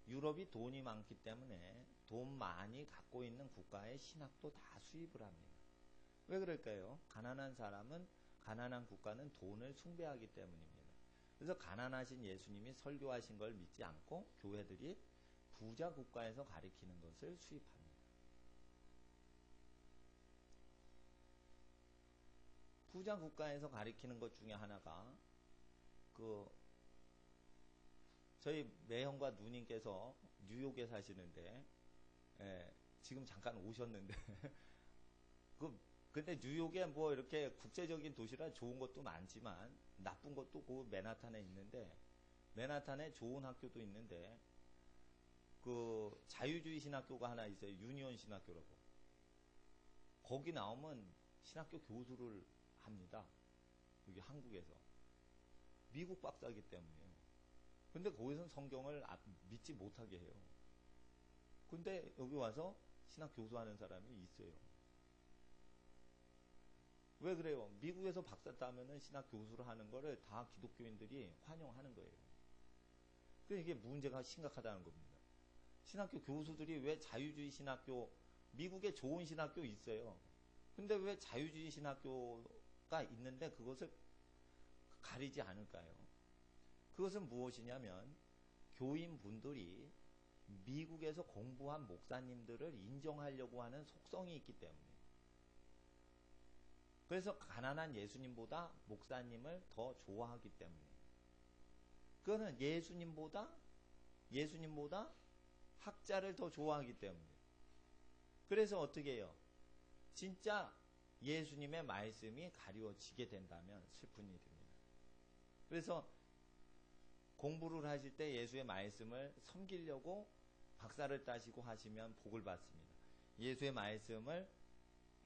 유럽이 돈이 많기 때문에 돈 많이 갖고 있는 국가의 신학도 다 수입을 합니다. 왜 그럴까요? 가난한 사람은, 가난한 국가는 돈을 숭배하기 때문입니다. 그래서 가난하신 예수님이 설교하신 걸 믿지 않고 교회들이 부자 국가에서 가리키는 것을 수입합니다. 부자 국가에서 가리키는 것 중에 하나가 저희 매형과 누님께서 뉴욕에 사시는데 지금 잠깐 오셨는데 근데 뉴욕에 뭐 이렇게 국제적인 도시라 좋은 것도 많지만 나쁜 것도 그 맨하탄에 있는데 맨하탄에 좋은 학교도 있는데 그 자유주의 신학교가 하나 있어요. 유니온 신학교라고. 거기 나오면 신학교 교수를 합니다. 여기 한국에서. 미국 박사이기 때문에요. 근데 거기서는 성경을 믿지 못하게 해요. 근데 여기 와서 신학 교수하는 사람이 있어요. 왜 그래요? 미국에서 박사 따면은 신학 교수를 하는 거를 다 기독교인들이 환영하는 거예요. 그래서 이게 문제가 심각하다는 겁니다. 신학교 교수들이 왜 자유주의 신학교, 미국에 좋은 신학교 있어요. 근데 왜 자유주의 신학교가 있는데 그것을 가리지 않을까요? 그것은 무엇이냐면 교인분들이 미국에서 공부한 목사님들을 인정하려고 하는 속성이 있기 때문에. 그래서 가난한 예수님보다 목사님을 더 좋아하기 때문에. 그거는 예수님보다 학자를 더 좋아하기 때문에. 그래서 어떻게 해요? 진짜 예수님의 말씀이 가리워지게 된다면 슬픈 일입니다. 그래서 공부를 하실 때 예수의 말씀을 섬기려고 박사를 따시고 하시면 복을 받습니다. 예수의 말씀을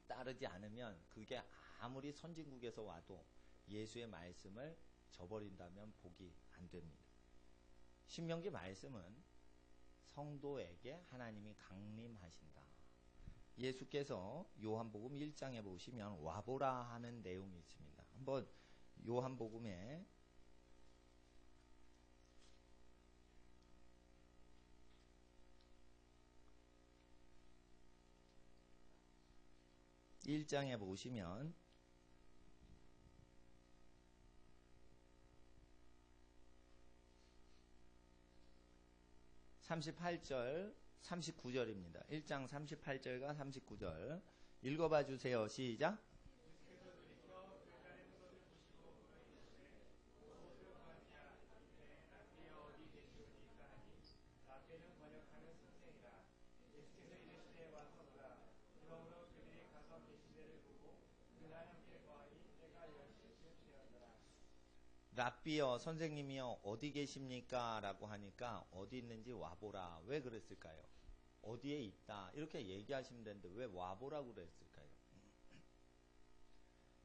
따르지 않으면 그게 아무리 선진국에서 와도 예수의 말씀을 저버린다면 복이 안 됩니다. 신명기 말씀은 성도에게 하나님이 강림하신다. 예수께서 요한복음 1장에 보시면 와보라 하는 내용이 있습니다. 한번 요한복음에 1장에 보시면 38절, 39절입니다. 1장 38절과 39절. 읽어봐 주세요. 시작. 랍비여, 선생님이요, 어디 계십니까? 라고 하니까 어디 있는지 와보라. 왜 그랬을까요? 어디에 있다. 이렇게 얘기하시면 되는데 왜 와보라고 그랬을까요?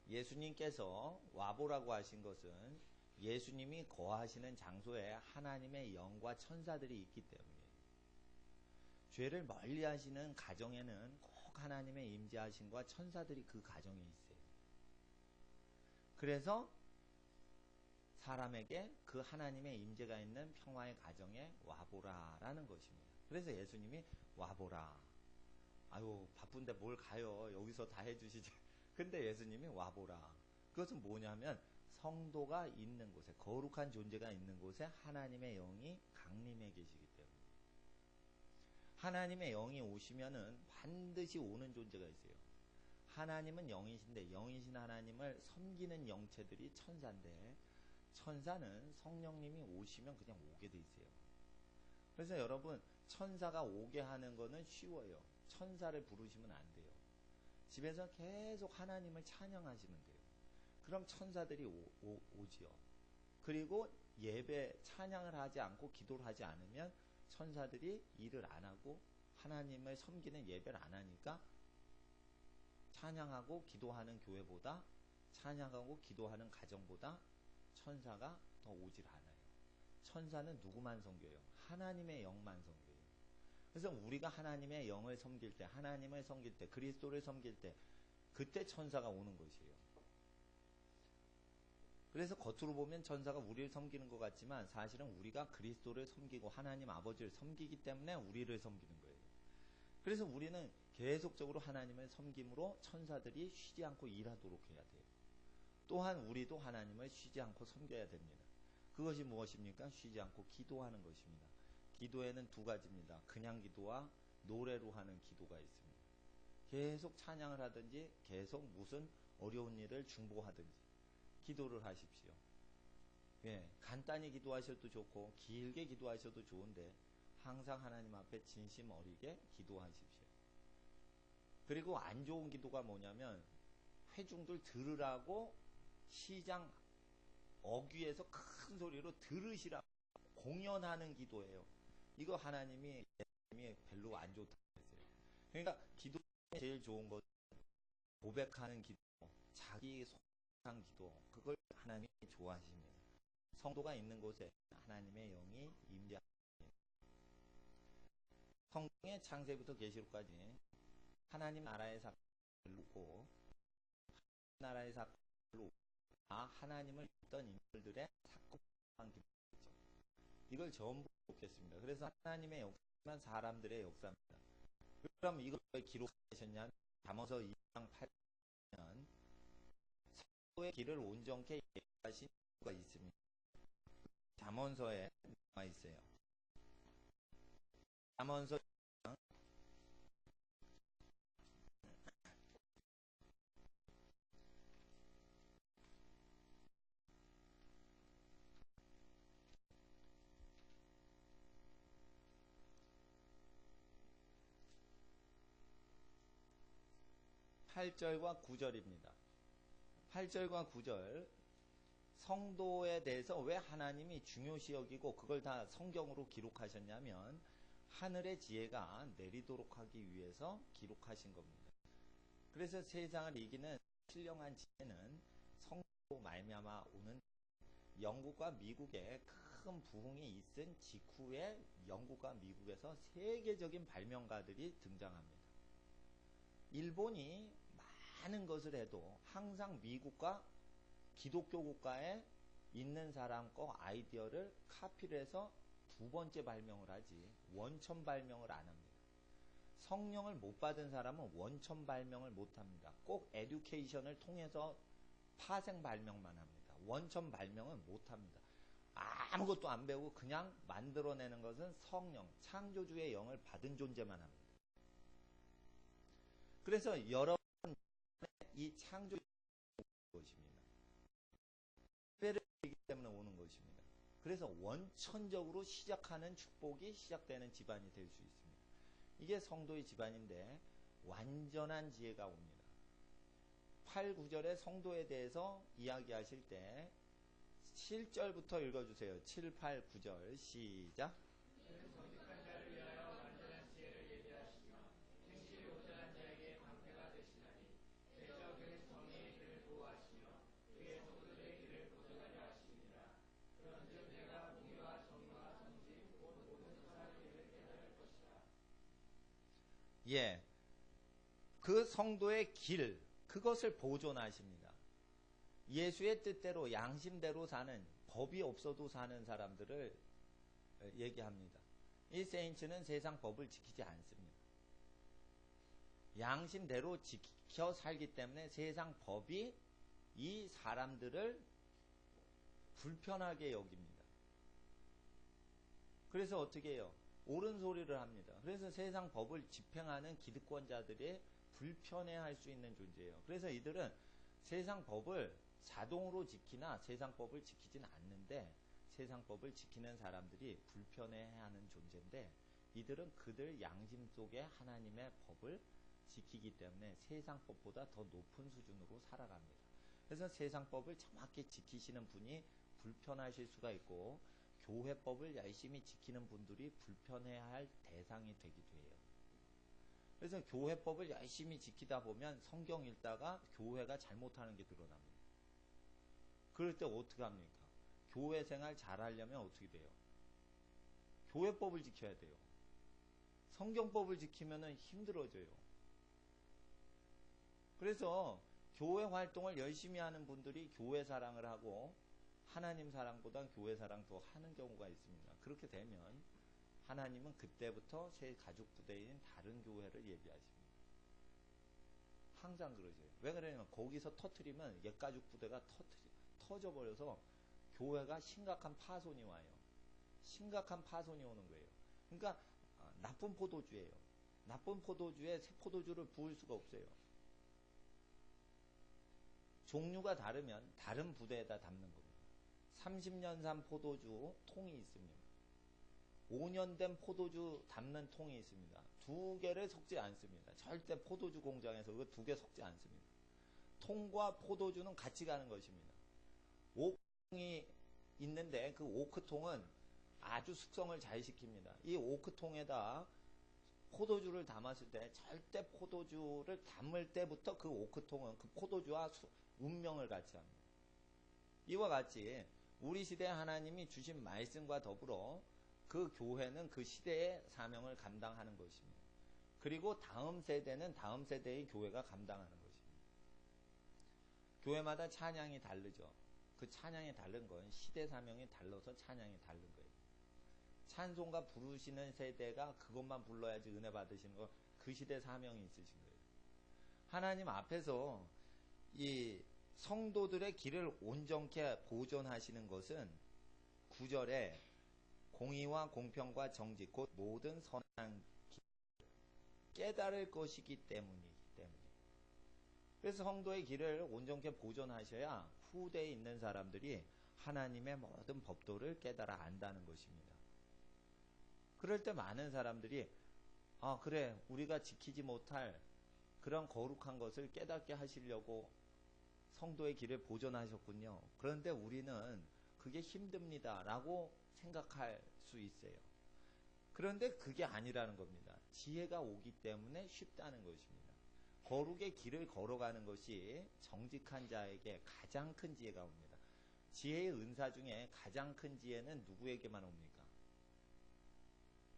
예수님께서 와보라고 하신 것은 예수님이 거하시는 장소에 하나님의 영과 천사들이 있기 때문이에요. 죄를 멀리 하시는 가정에는 꼭 하나님의 임재하심과 천사들이 그 가정에 있어요. 그래서 사람에게 그 하나님의 임재가 있는 평화의 가정에 와보라라는 것입니다. 그래서 예수님이 와보라. 아유, 바쁜데 뭘 가요. 여기서 다 해주시지. 근데 예수님이 와보라. 그것은 뭐냐면 성도가 있는 곳에, 거룩한 존재가 있는 곳에 하나님의 영이 강림해 계시기 때문에. 하나님의 영이 오시면은 반드시 오는 존재가 있어요. 하나님은 영이신데 영이신 하나님을 섬기는 영체들이 천사인데 천사는 성령님이 오시면 그냥 오게 돼 있어요. 그래서 여러분, 천사가 오게 하는 거는 쉬워요. 천사를 부르시면 안 돼요. 집에서 계속 하나님을 찬양하시면 돼요. 그럼 천사들이 오지요. 그리고 예배, 찬양을 하지 않고 기도를 하지 않으면 천사들이 일을 안 하고 하나님을 섬기는 예배를 안 하니까 찬양하고 기도하는 교회보다, 찬양하고 기도하는 가정보다 천사가 더 오질 않아요. 천사는 누구만 섬겨요? 하나님의 영만 섬겨요. 그래서 우리가 하나님의 영을 섬길 때, 하나님을 섬길 때, 그리스도를 섬길 때, 그때 천사가 오는 것이에요. 그래서 겉으로 보면 천사가 우리를 섬기는 것 같지만 사실은 우리가 그리스도를 섬기고 하나님 아버지를 섬기기 때문에 우리를 섬기는 거예요. 그래서 우리는 계속적으로 하나님을 섬김으로 천사들이 쉬지 않고 일하도록 해야 돼요. 또한 우리도 하나님을 쉬지 않고 섬겨야 됩니다. 그것이 무엇입니까? 쉬지 않고 기도하는 것입니다. 기도에는 두 가지입니다. 그냥 기도와 노래로 하는 기도가 있습니다. 계속 찬양을 하든지 계속 무슨 어려운 일을 중보하든지 기도를 하십시오. 예, 간단히 기도하셔도 좋고 길게 기도하셔도 좋은데 항상 하나님 앞에 진심 어리게 기도하십시오. 그리고 안 좋은 기도가 뭐냐면 회중들 들으라고 시장 어귀에서 큰 소리로 들으시라고 공연하는 기도예요. 이거 하나님이 별로 안 좋다고 했어요. 그러니까 기도에 제일 좋은 것은 고백하는 기도, 자기 속한 기도, 그걸 하나님이 좋아하십니다. 성도가 있는 곳에 하나님의 영이 임재합니다. 성경의 창세부터 계시록까지 하나님 나라의 사건을 놓고 나라의 사건을 하나님을 믿던 인물들의 사건만 기록했죠. 이걸 전부 기록했습니다. 그래서 하나님의 역사만 사람들의 역사입니다. 그럼 이걸 기록하셨냐면 잠언서 2장 8년 성도의 길을 온전케 예비하신 이유가 있습니다. 잠언서에 나와 있어요. 잠언서 8절과 9절입니다. 8절과 9절 성도에 대해서 왜 하나님이 중요시 여기고 그걸 다 성경으로 기록하셨냐면 하늘의 지혜가 내리도록 하기 위해서 기록하신 겁니다. 그래서 세상을 이기는 신령한 지혜는 성도 말미암아 오는 영국과 미국의 큰 부흥이 있은 직후에 영국과 미국에서 세계적인 발명가들이 등장합니다. 일본이 많은 것을 해도 항상 미국과 기독교 국가에 있는 사람 거 아이디어를 카피를 해서 두 번째 발명을 하지 원천 발명을 안 합니다. 성령을 못 받은 사람은 원천 발명을 못 합니다. 꼭 에듀케이션을 통해서 파생 발명만 합니다. 원천 발명은 못 합니다. 아무것도 안 배우고 그냥 만들어내는 것은 성령, 창조주의 영을 받은 존재만 합니다. 그래서 여러분 이 창조의 것입니다. 예배를 드리기 때문에 오는 것입니다. 그래서 원천적으로 시작하는 축복이 시작되는 집안이 될 수 있습니다. 이게 성도의 집안인데 완전한 지혜가 옵니다. 8, 9절의 성도에 대해서 이야기하실 때 7절부터 읽어주세요. 7, 8, 9절 시작. 예, 그 성도의 길, 그것을 보존하십니다. 예수의 뜻대로 양심대로 사는, 법이 없어도 사는 사람들을 얘기합니다. 이 세인츠는 세상 법을 지키지 않습니다. 양심대로 지켜 살기 때문에 세상 법이 이 사람들을 불편하게 여깁니다. 그래서 어떻게 해요? 옳은 소리를 합니다. 그래서 세상 법을 집행하는 기득권자들이 불편해할 수 있는 존재예요. 그래서 이들은 세상 법을 자동으로 지키나 세상 법을 지키진 않는데 세상 법을 지키는 사람들이 불편해하는 존재인데 이들은 그들 양심 속에 하나님의 법을 지키기 때문에 세상 법보다 더 높은 수준으로 살아갑니다. 그래서 세상 법을 정확히 지키시는 분이 불편하실 수가 있고 교회법을 열심히 지키는 분들이 불편해할 대상이 되기도 해요. 그래서 교회법을 열심히 지키다 보면 성경 읽다가 교회가 잘못하는 게 드러납니다. 그럴 때 어떻게 합니까? 교회 생활 잘하려면 어떻게 돼요? 교회법을 지켜야 돼요. 성경법을 지키면 힘들어져요. 그래서 교회 활동을 열심히 하는 분들이 교회 사랑을 하고 하나님 사랑보다 교회 사랑 더 하는 경우가 있습니다. 그렇게 되면 하나님은 그때부터 새 가족 부대인 다른 교회를 예비하십니다. 항상 그러죠. 왜 그러냐면 거기서 터트리면 옛 가족 부대가 터져버려서 교회가 심각한 파손이 와요. 심각한 파손이 오는 거예요. 그러니까 나쁜 포도주예요. 나쁜 포도주에 새 포도주를 부을 수가 없어요. 종류가 다르면 다른 부대에다 담는 겁니다. 30년 산 포도주 통이 있습니다. 5년 된 포도주 담는 통이 있습니다. 두 개를 섞지 않습니다. 절대 포도주 공장에서 그 두 개 섞지 않습니다. 통과 포도주는 같이 가는 것입니다. 오크통이 있는데 그 오크통은 아주 숙성을 잘 시킵니다. 이 오크통에다 포도주를 담았을 때 절대 포도주를 담을 때부터 그 오크통은 그 포도주와 운명을 같이 합니다. 이와 같이 우리 시대에 하나님이 주신 말씀과 더불어 그 교회는 그 시대의 사명을 감당하는 것입니다. 그리고 다음 세대는 다음 세대의 교회가 감당하는 것입니다. 교회마다 찬양이 다르죠. 그 찬양이 다른 건 시대 사명이 달라서 찬양이 다른 거예요. 찬송가 부르시는 세대가 그것만 불러야지 은혜 받으시는 거 그 시대 사명이 있으신 거예요. 하나님 앞에서 이 성도들의 길을 온전케 보존하시는 것은 9절에 공의와 공평과 정직 곧 모든 선한 길을 깨달을 것이기 때문이기 때문에 그래서 성도의 길을 온전케 보존하셔야 후대에 있는 사람들이 하나님의 모든 법도를 깨달아 안다는 것입니다. 그럴 때 많은 사람들이 그래 우리가 지키지 못할 그런 거룩한 것을 깨닫게 하시려고 성도의 길을 보존하셨군요. 그런데 우리는 그게 힘듭니다 라고 생각할 수 있어요. 그런데 그게 아니라는 겁니다. 지혜가 오기 때문에 쉽다는 것입니다. 거룩의 길을 걸어가는 것이 정직한 자에게 가장 큰 지혜가 옵니다. 지혜의 은사 중에 가장 큰 지혜는 누구에게만 옵니까?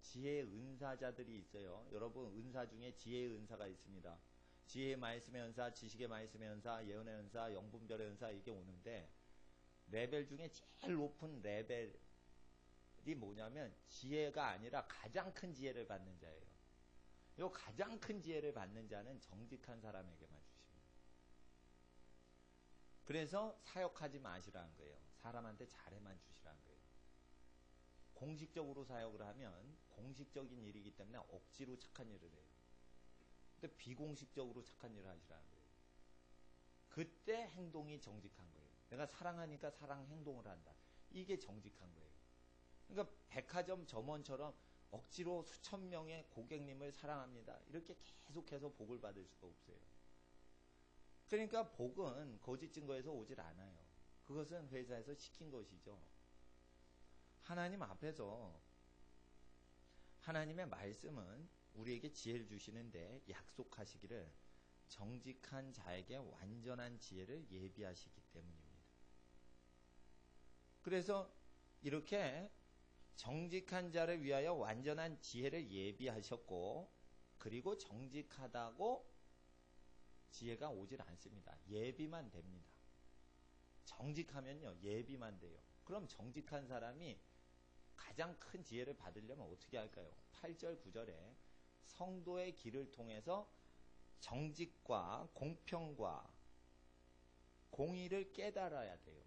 지혜의 은사자들이 있어요. 여러분 은사 중에 지혜의 은사가 있습니다. 지혜의 말씀의 은사, 지식의 말씀의 은사, 예언의 은사, 영분별의 은사 이게 오는데 레벨 중에 제일 높은 레벨이 뭐냐면 지혜가 아니라 가장 큰 지혜를 받는 자예요. 이 가장 큰 지혜를 받는 자는 정직한 사람에게만 주십니다. 그래서 사역하지 마시라는 거예요. 사람한테 잘해만 주시라는 거예요. 공식적으로 사역을 하면 공식적인 일이기 때문에 억지로 착한 일을 해요. 근데 비공식적으로 착한 일을 하시라는 거예요. 그때 행동이 정직한 거예요. 내가 사랑하니까 사랑 행동을 한다. 이게 정직한 거예요. 그러니까 백화점 점원처럼 억지로 수천 명의 고객님을 사랑합니다. 이렇게 계속해서 복을 받을 수가 없어요. 그러니까 복은 거짓 증거에서 오질 않아요. 그것은 회사에서 시킨 것이죠. 하나님 앞에서 하나님의 말씀은 우리에게 지혜를 주시는데 약속하시기를 정직한 자에게 완전한 지혜를 예비하시기 때문입니다. 그래서 이렇게 정직한 자를 위하여 완전한 지혜를 예비하셨고, 그리고 정직하다고 지혜가 오질 않습니다. 예비만 됩니다. 정직하면요, 예비만 돼요. 그럼 정직한 사람이 가장 큰 지혜를 받으려면 어떻게 할까요? 8절 9절에 성도의 길을 통해서 정직과 공평과 공의를 깨달아야 돼요.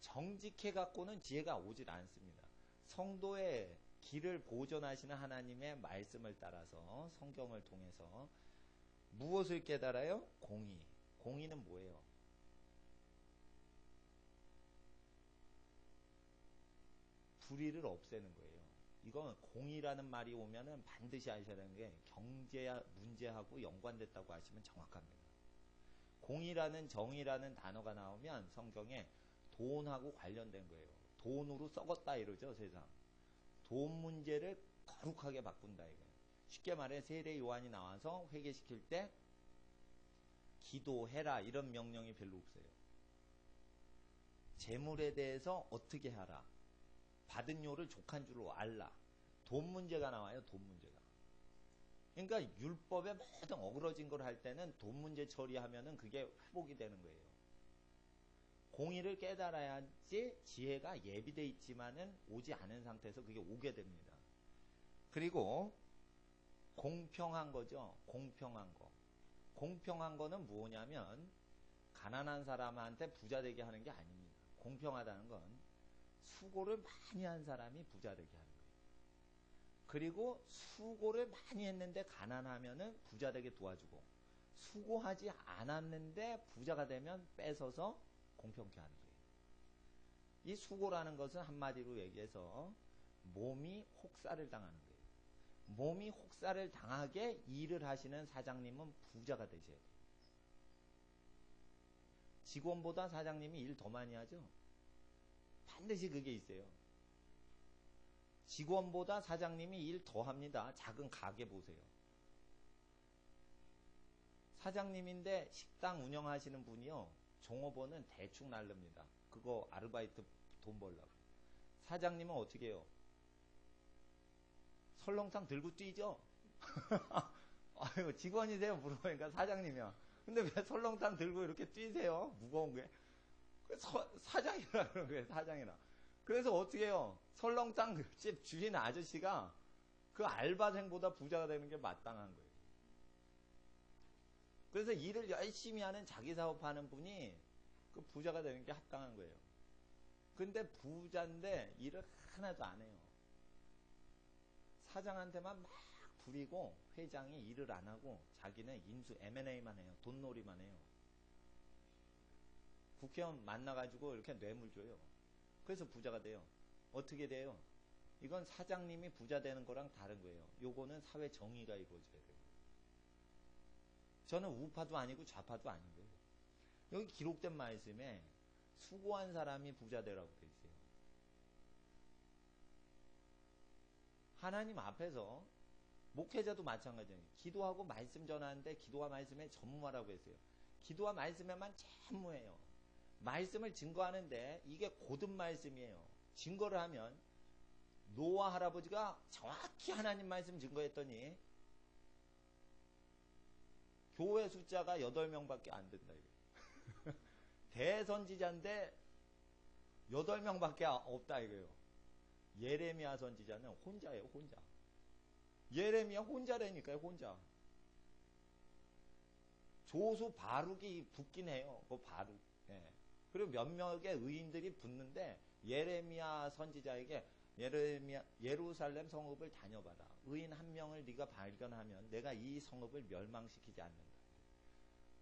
정직해 갖고는 지혜가 오질 않습니다. 성도의 길을 보존하시는 하나님의 말씀을 따라서 성경을 통해서 무엇을 깨달아요? 공의. 공의는 뭐예요? 불의를 없애는 거예요. 이건 공의라는 말이 오면은 반드시 아셔야 되는 게 경제 문제하고 연관됐다고 하시면 정확합니다. 공의라는 정의라는 단어가 나오면 성경에 돈하고 관련된 거예요. 돈으로 썩었다 이러죠, 세상. 돈 문제를 거룩하게 바꾼다 이거예요. 쉽게 말해 세례 요한이 나와서 회개시킬 때 기도해라 이런 명령이 별로 없어요. 재물에 대해서 어떻게 하라. 받은 요를 족한 줄로 알라. 돈 문제가 나와요. 돈 문제가. 그러니까 율법에 모든 어그러진 걸 할 때는 돈 문제 처리하면은 그게 회복이 되는 거예요. 공의를 깨달아야지 지혜가 예비되어 있지만은 오지 않은 상태에서 그게 오게 됩니다. 그리고 공평한 거죠. 공평한 거. 공평한 거는 뭐냐면 가난한 사람한테 부자 되게 하는 게 아닙니다. 공평하다는 건 수고를 많이 한 사람이 부자 되게 하는 거예요. 그리고 수고를 많이 했는데 가난하면은 부자 되게 도와주고, 수고하지 않았는데 부자가 되면 뺏어서 공평케 하는 거예요. 이 수고라는 것은 한마디로 얘기해서 몸이 혹사를 당하는 거예요. 몸이 혹사를 당하게 일을 하시는 사장님은 부자가 되셔야 돼요. 직원보다 사장님이 일 더 많이 하죠? 반드시 그게 있어요. 직원보다 사장님이 일 더 합니다. 작은 가게 보세요. 사장님인데 식당 운영하시는 분이요, 종업원은 대충 날릅니다. 그거 아르바이트 돈 벌려고. 사장님은 어떻게 해요? 설렁탕 들고 뛰죠? 아유, 직원이세요? 물어보니까 사장님이야. 근데 왜 설렁탕 들고 이렇게 뛰세요? 무거운 게. 사장이라 그런 거예요, 사장이라. 그래서 어떻게 해요? 설렁탕 집 주인 아저씨가 그 알바생보다 부자가 되는 게 마땅한 거예요. 그래서 일을 열심히 하는 자기 사업하는 분이 그 부자가 되는 게 합당한 거예요. 근데 부자인데 일을 하나도 안 해요. 사장한테만 막 부리고 회장이 일을 안 하고 자기는 인수 M&A만 해요. 돈놀이만 해요. 국회의원 만나가지고 이렇게 뇌물 줘요. 그래서 부자가 돼요. 어떻게 돼요? 이건 사장님이 부자 되는 거랑 다른 거예요. 요거는 사회 정의가 이루어져야 돼요. 저는 우파도 아니고 좌파도 아닌 거예요. 여기 기록된 말씀에 수고한 사람이 부자 되라고 돼 있어요. 하나님 앞에서 목회자도 마찬가지예요. 기도하고 말씀 전하는데 기도와 말씀에 전무하라고 했어요. 기도와 말씀에만 전무해요. 말씀을 증거하는데 이게 고든 말씀이에요. 증거를 하면 노아 할아버지가 정확히 하나님 말씀 증거했더니 교회 숫자가 8명밖에 안 된다. 대선지자인데 8명밖에 없다 이거예요. 예레미야 선지자는 혼자예요. 혼자. 예레미야 혼자라니까요. 혼자. 조수 바룩이 붙긴 해요. 그 바룩. 예. 그리고 몇 명의 의인들이 붙는데 예레미야 선지자에게 예루살렘 성읍을 다녀봐라. 의인 한 명을 네가 발견하면 내가 이 성읍을 멸망시키지 않는다.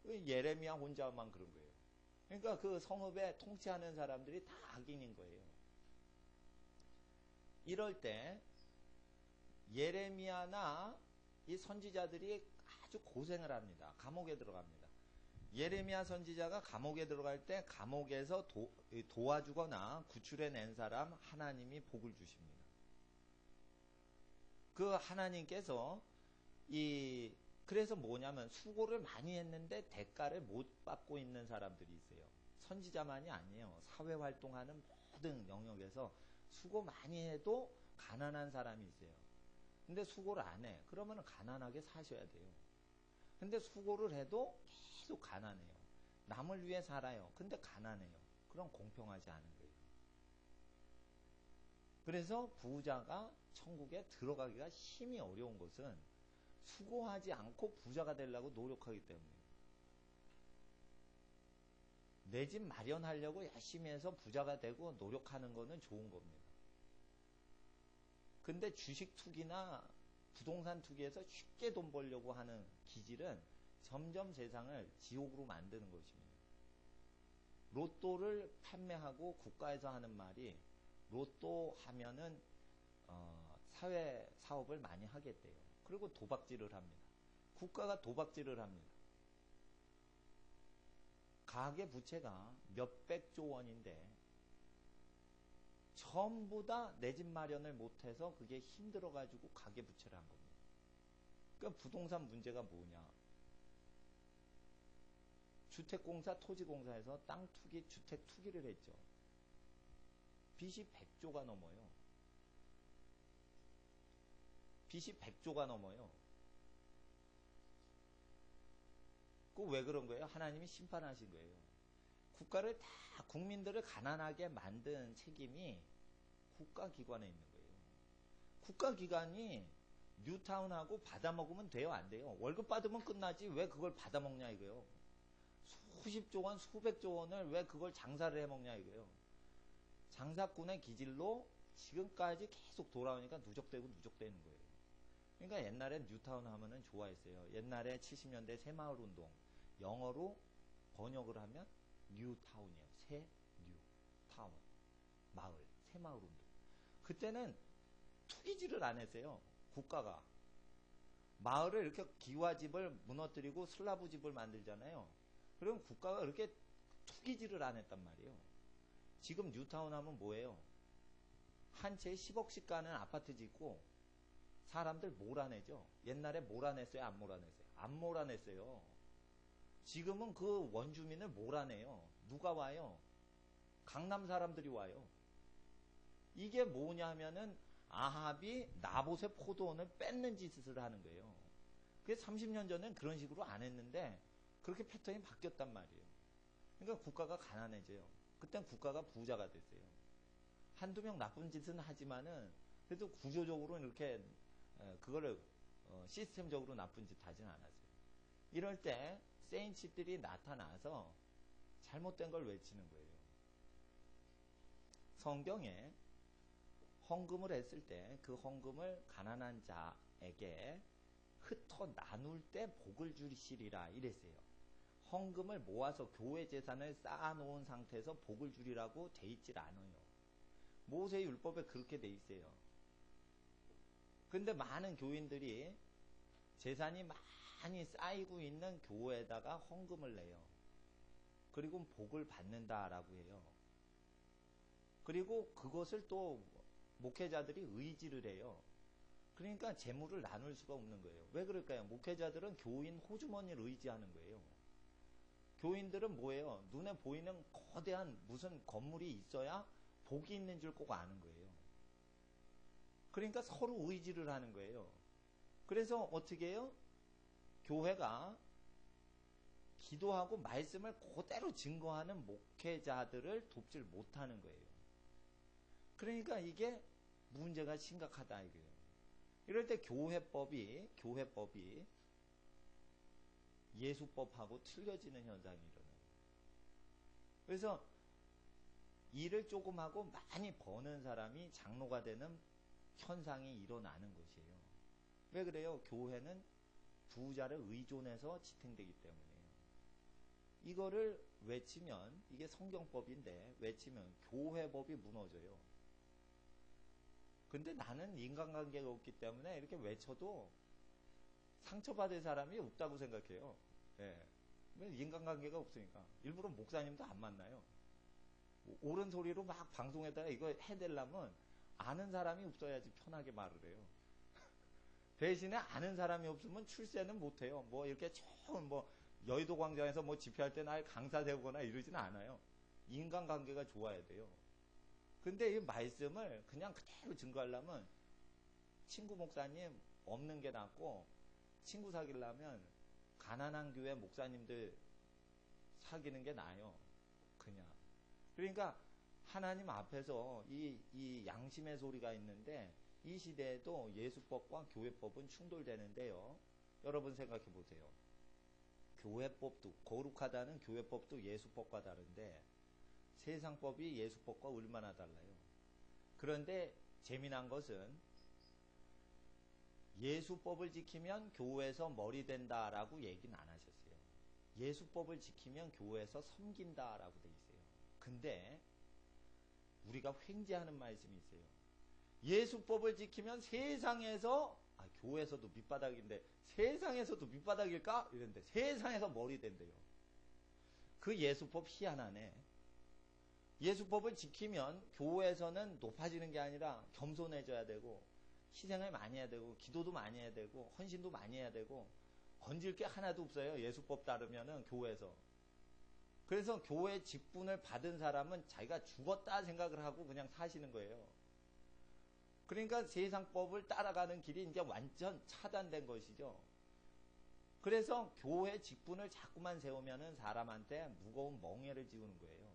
예레미야 혼자만 그런 거예요. 그러니까 그 성읍에 통치하는 사람들이 다 악인인 거예요. 이럴 때 예레미야나 이 선지자들이 아주 고생을 합니다. 감옥에 들어갑니다. 예레미야 선지자가 감옥에 들어갈 때 감옥에서 도와주거나 구출해낸 사람 하나님이 복을 주십니다. 그 하나님께서 그래서 뭐냐면 수고를 많이 했는데 대가를 못 받고 있는 사람들이 있어요. 선지자만이 아니에요. 사회활동하는 모든 영역에서 수고 많이 해도 가난한 사람이 있어요. 근데 수고를 안 해. 그러면 가난하게 사셔야 돼요. 근데 수고를 해도 계속 가난해요. 남을 위해 살아요. 근데 가난해요. 그럼 공평하지 않은 거예요. 그래서 부자가 천국에 들어가기가 힘이 어려운 것은 수고하지 않고 부자가 되려고 노력하기 때문이에요. 내 집 마련하려고 열심히 해서 부자가 되고 노력하는 거는 좋은 겁니다. 근데 주식 투기나 부동산 투기에서 쉽게 돈 벌려고 하는 기질은 점점 세상을 지옥으로 만드는 것입니다. 로또를 판매하고 국가에서 하는 말이 로또 하면은 사회 사업을 많이 하겠대요. 그리고 도박질을 합니다. 국가가 도박질을 합니다. 가계 부채가 몇백조 원인데 전부 다 내 집 마련을 못해서 그게 힘들어가지고 가계 부채를 한 겁니다. 그러니까 부동산 문제가 뭐냐? 주택공사, 토지공사에서 땅 투기, 주택 투기를 했죠. 빚이 100조가 넘어요. 빚이 100조가 넘어요. 그 왜 그런 거예요? 하나님이 심판하신 거예요. 국가를 다 국민들을 가난하게 만든 책임이 국가기관에 있는 거예요. 국가기관이 뉴타운하고 받아먹으면 돼요? 안 돼요? 월급 받으면 끝나지 왜 그걸 받아먹냐 이거예요. 수십조 원, 수백조 원을 왜 그걸 장사를 해먹냐 이거예요. 장사꾼의 기질로 지금까지 계속 돌아오니까 누적되고 누적되는 거예요. 그러니까 옛날에 뉴타운 하면은 좋아했어요. 옛날에 70년대 새마을운동 영어로 번역을 하면 뉴타운이에요. 새 뉴타운 마을 새마을운동. 그때는 투기질을 안 했어요. 국가가 마을을 이렇게 기와집을 무너뜨리고 슬라브 집을 만들잖아요. 그럼 국가가 그렇게 투기질을 안 했단 말이에요. 지금 뉴타운 하면 뭐예요? 한 채에 10억씩 가는 아파트 짓고 사람들 몰아내죠. 옛날에 몰아냈어요? 안 몰아냈어요? 안 몰아냈어요. 지금은 그 원주민을 몰아내요. 누가 와요? 강남 사람들이 와요. 이게 뭐냐 하면은 아합이 나봇의 포도원을 뺏는 짓을 하는 거예요. 그게 30년 전엔 그런 식으로 안 했는데 그렇게 패턴이 바뀌었단 말이에요. 그러니까 국가가 가난해져요. 그땐 국가가 부자가 됐어요. 한두 명 나쁜 짓은 하지만은 그래도 구조적으로 이렇게 그거를 시스템적으로 나쁜 짓 하진 않았어요. 이럴 때 세인치들이 나타나서 잘못된 걸 외치는 거예요. 성경에 헌금을 했을 때 그 헌금을 가난한 자에게 흩어 나눌 때 복을 주시리라 이랬어요. 헌금을 모아서 교회 재산을 쌓아놓은 상태에서 복을 주리라고 돼 있질 않아요. 모세 율법에 그렇게 돼 있어요. 근데 많은 교인들이 재산이 많이 쌓이고 있는 교회에다가 헌금을 내요. 그리고 복을 받는다라고 해요. 그리고 그것을 또 목회자들이 의지를 해요. 그러니까 재물을 나눌 수가 없는 거예요. 왜 그럴까요? 목회자들은 교인 호주머니를 의지하는 거예요. 교인들은 뭐예요? 눈에 보이는 거대한 무슨 건물이 있어야 복이 있는 줄 꼭 아는 거예요. 그러니까 서로 의지를 하는 거예요. 그래서 어떻게 해요? 교회가 기도하고 말씀을 그대로 증거하는 목회자들을 돕질 못하는 거예요. 그러니까 이게 문제가 심각하다 이거예요. 이럴 때 교회법이 예수법하고 틀려지는 현상이 일어나요. 그래서 일을 조금 하고 많이 버는 사람이 장로가 되는 현상이 일어나는 것이에요. 왜 그래요? 교회는 부자를 의존해서 지탱되기 때문이에요. 이거를 외치면, 이게 성경법인데 외치면 교회법이 무너져요. 근데 나는 인간관계가 없기 때문에 이렇게 외쳐도 상처받을 사람이 없다고 생각해요. 예. 왜? 인간관계가 없으니까. 일부러 목사님도 안 만나요. 옳은 소리로 막 방송에다가 이거 해대려면 아는 사람이 없어야지 편하게 말을 해요. 대신에 아는 사람이 없으면 출세는 못해요. 뭐 이렇게 처음 뭐 여의도 광장에서 뭐 집회할 때 날 강사 세우거나 이러지는 않아요. 인간관계가 좋아야 돼요. 근데 이 말씀을 그냥 그대로 증거하려면 친구 목사님 없는 게 낫고, 친구 사귀려면 가난한 교회 목사님들 사귀는 게 나아요. 그냥. 그러니까 하나님 앞에서 이 양심의 소리가 있는데, 이 시대에도 예수법과 교회법은 충돌되는데요. 여러분 생각해 보세요. 교회법도, 거룩하다는 교회법도 예수법과 다른데 세상법이 예수법과 얼마나 달라요. 그런데 재미난 것은 예수법을 지키면 교회에서 머리 된다라고 얘기는 안 하셨어요. 예수법을 지키면 교회에서 섬긴다라고 돼 있어요. 근데 우리가 횡재하는 말씀이 있어요. 예수법을 지키면 세상에서, 교회에서도 밑바닥인데 세상에서도 밑바닥일까? 이랬는데 세상에서 머리 된대요. 그 예수법 희한하네. 예수법을 지키면 교회에서는 높아지는 게 아니라 겸손해져야 되고, 희생을 많이 해야 되고, 기도도 많이 해야 되고, 헌신도 많이 해야 되고, 건질 게 하나도 없어요. 예수법 따르면은 교회에서. 그래서 교회 직분을 받은 사람은 자기가 죽었다 생각을 하고 그냥 사시는 거예요. 그러니까 세상법을 따라가는 길이 이제 완전 차단된 것이죠. 그래서 교회 직분을 자꾸만 세우면은 사람한테 무거운 멍에를 지우는 거예요.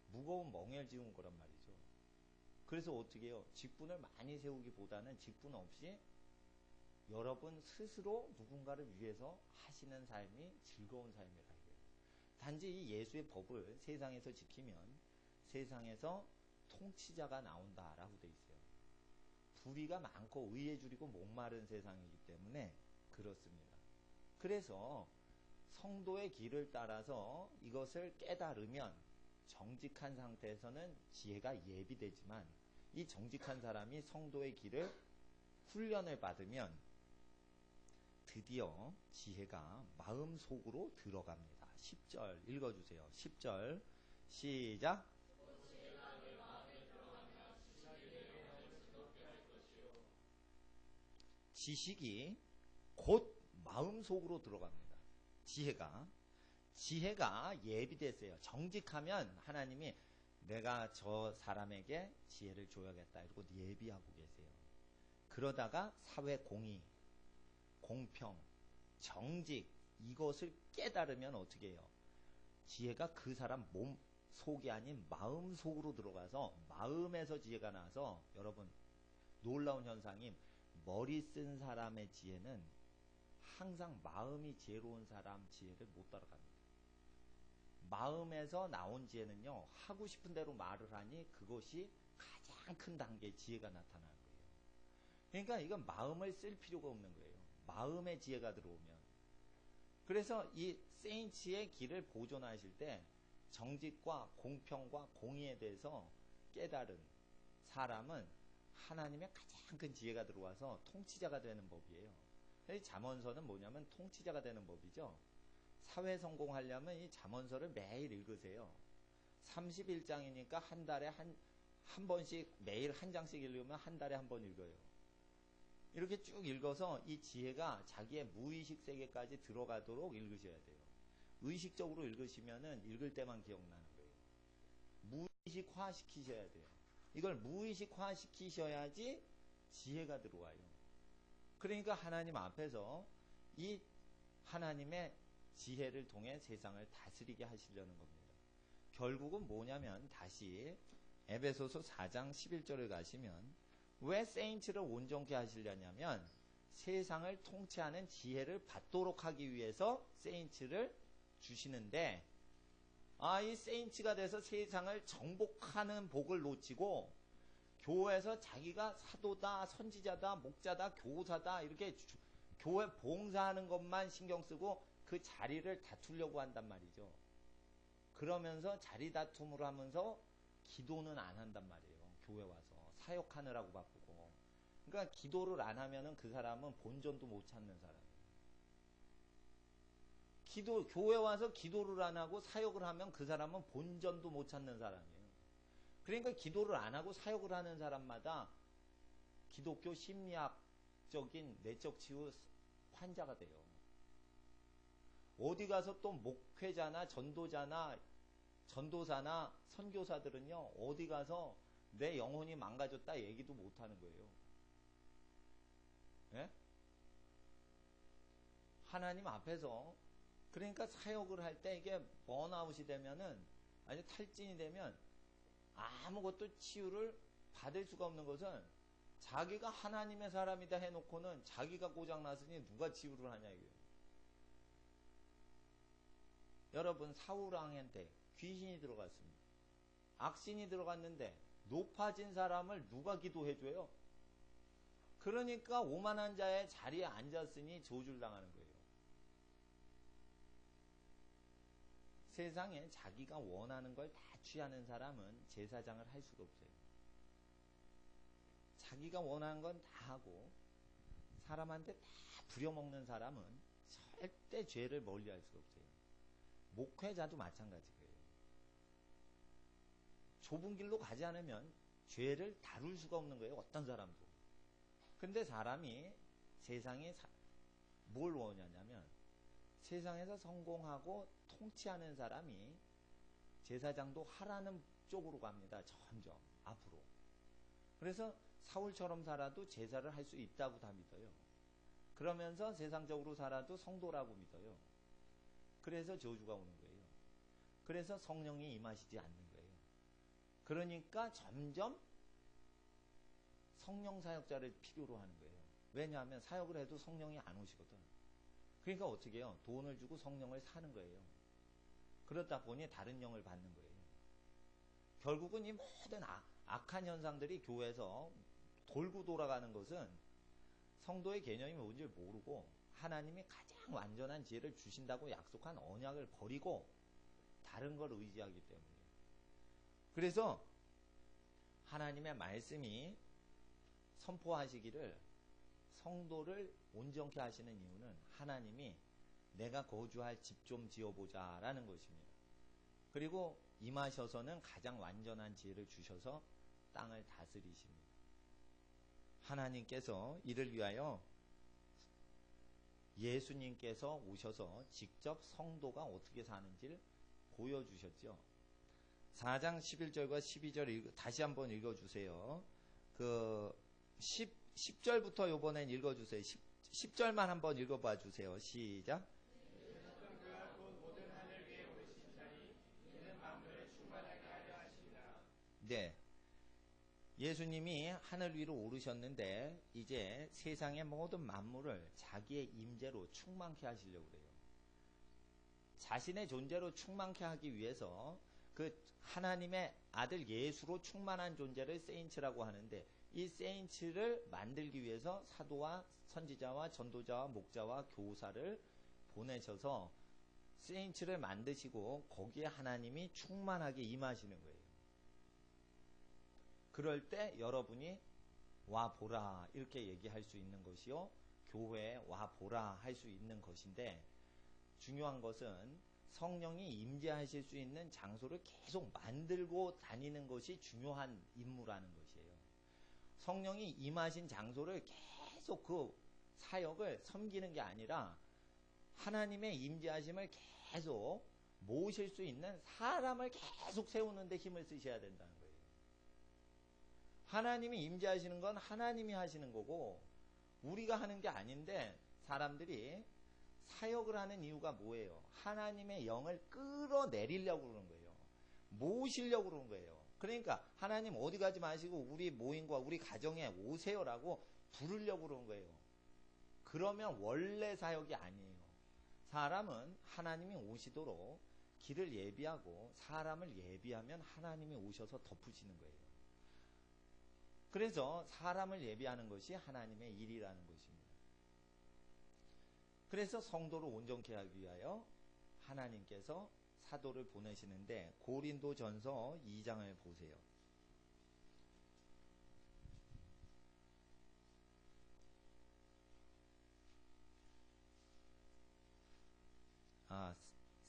무거운 멍에를 지운 거란 말이죠. 그래서 어떻게 해요? 직분을 많이 세우기보다는 직분 없이 여러분 스스로 누군가를 위해서 하시는 삶이 즐거운 삶이라 해요. 단지 이 예수의 법을 세상에서 지키면 세상에서 통치자가 나온다라고 돼 있어요. 불의가 많고 의에 줄이고 목마른 세상이기 때문에 그렇습니다. 그래서 성도의 길을 따라서 이것을 깨달으면 정직한 상태에서는 지혜가 예비되지만, 이 정직한 사람이 성도의 길을 훈련을 받으면 드디어 지혜가 마음속으로 들어갑니다. 10절 읽어주세요. 10절 시작. 지식이 곧 마음속으로 들어갑니다. 지혜가 예비됐어요. 정직하면 하나님이 내가 저 사람에게 지혜를 줘야겠다 이러고 예비하고 계세요. 그러다가 사회 공의, 공평, 정직 이것을 깨달으면 어떻게 해요? 지혜가 그 사람 몸 속이 아닌 마음 속으로 들어가서 마음에서 지혜가 나서, 여러분 놀라운 현상이 머리 쓴 사람의 지혜는 항상 마음이 지혜로운 사람 지혜를 못 따라갑니다. 마음에서 나온 지혜는요, 하고 싶은 대로 말을 하니 그것이 가장 큰 단계의 지혜가 나타나는 거예요. 그러니까 이건 마음을 쓸 필요가 없는 거예요. 마음의 지혜가 들어오면. 그래서 이 세인츠의 길을 보존하실 때 정직과 공평과 공의에 대해서 깨달은 사람은 하나님의 가장 큰 지혜가 들어와서 통치자가 되는 법이에요. 잠언서는 뭐냐면 통치자가 되는 법이죠. 사회 성공하려면 이 잠언서를 매일 읽으세요. 31장이니까 한 달에 한 번씩, 매일 한 장씩 읽으면 한 달에 한 번 읽어요. 이렇게 쭉 읽어서 이 지혜가 자기의 무의식 세계까지 들어가도록 읽으셔야 돼요. 의식적으로 읽으시면은 읽을 때만 기억나는 거예요. 무의식화 시키셔야 돼요. 이걸 무의식화 시키셔야지 지혜가 들어와요. 그러니까 하나님 앞에서 이 하나님의 지혜를 통해 세상을 다스리게 하시려는 겁니다. 결국은 뭐냐면 다시 에베소서 4장 11절을 가시면 왜 세인츠를 온전케 하시려냐면 세상을 통치하는 지혜를 받도록 하기 위해서 세인츠를 주시는데, 이 세인츠가 돼서 세상을 정복하는 복을 놓치고 교회에서 자기가 사도다, 선지자다, 목자다, 교사다 이렇게 교회 봉사하는 것만 신경 쓰고 그 자리를 다투려고 한단 말이죠. 그러면서 자리 다툼을 하면서 기도는 안 한단 말이에요. 교회 와서 사역하느라고 바쁘고. 그러니까 기도를 안 하면은 그 사람은 본전도 못 찾는 사람이에요. 교회 와서 기도를 안 하고 사역을 하면 그 사람은 본전도 못 찾는 사람이에요. 그러니까 기도를 안 하고 사역을 하는 사람마다 기독교 심리학적인 내적 치유 환자가 돼요. 어디 가서 또 목회자나 전도자나 전도사나 선교사들은요, 어디 가서 내 영혼이 망가졌다 얘기도 못 하는 거예요. 예? 하나님 앞에서, 그러니까 사역을 할 때 이게 번아웃이 되면은, 아니 탈진이 되면 아무것도 치유를 받을 수가 없는 것은 자기가 하나님의 사람이다 해놓고는 자기가 고장났으니 누가 치유를 하냐 이거예요. 여러분, 사울왕한테 귀신이 들어갔습니다. 악신이 들어갔는데 높아진 사람을 누가 기도해줘요? 그러니까 오만한 자의 자리에 앉았으니 저주를 당하는 거예요. 세상에 자기가 원하는 걸 다 취하는 사람은 제사장을 할 수가 없어요. 자기가 원하는 건 다 하고 사람한테 다 부려먹는 사람은 절대 죄를 멀리할 수가 없어요. 목회자도 마찬가지예요. 좁은 길로 가지 않으면 죄를 다룰 수가 없는 거예요. 어떤 사람도. 근데 사람이 세상에 뭘 원하냐면 세상에서 성공하고 통치하는 사람이 제사장도 하라는 쪽으로 갑니다. 점점 앞으로. 그래서 사울처럼 살아도 제사를 할 수 있다고 다 믿어요. 그러면서 세상적으로 살아도 성도라고 믿어요. 그래서 저주가 오는 거예요. 그래서 성령이 임하시지 않는 거예요. 그러니까 점점 성령 사역자를 필요로 하는 거예요. 왜냐하면 사역을 해도 성령이 안 오시거든. 그러니까 어떻게 해요? 돈을 주고 성령을 사는 거예요. 그러다 보니 다른 영을 받는 거예요. 결국은 이 모든 악한 현상들이 교회에서 돌고 돌아가는 것은 성도의 개념이 뭔지 모르고 하나님이 가장 완전한 지혜를 주신다고 약속한 언약을 버리고 다른 걸 의지하기 때문이에요. 그래서 하나님의 말씀이 선포하시기를 성도를 온전케 하시는 이유는 하나님이 내가 거주할 집 좀 지어보자 라는 것입니다. 그리고 임하셔서는 가장 완전한 지혜를 주셔서 땅을 다스리십니다. 하나님께서 이를 위하여 예수님께서 오셔서 직접 성도가 어떻게 사는지를 보여주셨죠. 4장 11절과 12절 다시 한번 읽어주세요. 10절부터 요번엔 읽어주세요. 10절만 한번 읽어봐 주세요. 시작. 네. 예수님이 하늘 위로 오르셨는데 이제 세상의 모든 만물을 자기의 임재로 충만케 하시려고 그래요. 자신의 존재로 충만케 하기 위해서 그 하나님의 아들 예수로 충만한 존재를 세인츠라고 하는데 이 세인츠를 만들기 위해서 사도와 선지자와 전도자와 목자와 교사를 보내셔서 세인츠를 만드시고 거기에 하나님이 충만하게 임하시는 거예요. 그럴 때 여러분이 와 보라 이렇게 얘기할 수 있는 것이요, 교회에 와 보라 할 수 있는 것인데, 중요한 것은 성령이 임재하실 수 있는 장소를 계속 만들고 다니는 것이 중요한 임무라는 것이에요. 성령이 임하신 장소를 계속 그 사역을 섬기는 게 아니라 하나님의 임재하심을 계속 모실 수 있는 사람을 계속 세우는 데 힘을 쓰셔야 된다는 거예요. 하나님이 임재하시는 건 하나님이 하시는 거고 우리가 하는 게 아닌데, 사람들이 사역을 하는 이유가 뭐예요? 하나님의 영을 끌어내리려고 그러는 거예요. 모으시려고 그러는 거예요. 그러니까 하나님 어디 가지 마시고 우리 모임과 우리 가정에 오세요라고 부르려고 그러는 거예요. 그러면 원래 사역이 아니에요. 사람은 하나님이 오시도록 길을 예비하고 사람을 예비하면 하나님이 오셔서 덮으시는 거예요. 그래서 사람을 예비하는 것이 하나님의 일이라는 것입니다. 그래서 성도를 온전케 하기 위하여 하나님께서 사도를 보내시는데 고린도전서 2장을 보세요.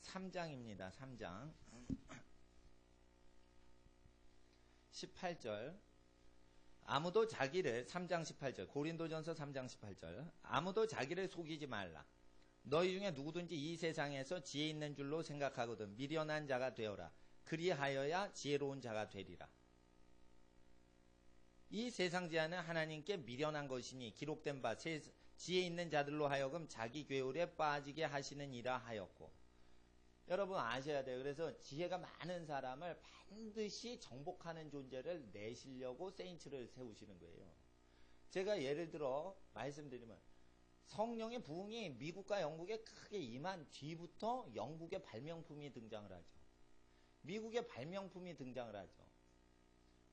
3장입니다. 3장 18절 아무도 자기를 3장 18절 고린도전서 3장 18절 아무도 자기를 속이지 말라. 너희 중에 누구든지 이 세상에서 지혜 있는 줄로 생각하거든 미련한 자가 되어라. 그리하여야 지혜로운 자가 되리라. 이 세상 지혜는 하나님께 미련한 것이니 기록된 바 지혜 있는 자들로 하여금 자기 괴울에 빠지게 하시느니라 하였고. 여러분 아셔야 돼요. 그래서 지혜가 많은 사람을 반드시 정복하는 존재를 내시려고 세인츠를 세우시는 거예요. 제가 예를 들어 말씀드리면 성령의 부흥이 미국과 영국에 크게 임한 뒤부터 영국의 발명품이 등장을 하죠. 미국의 발명품이 등장을 하죠.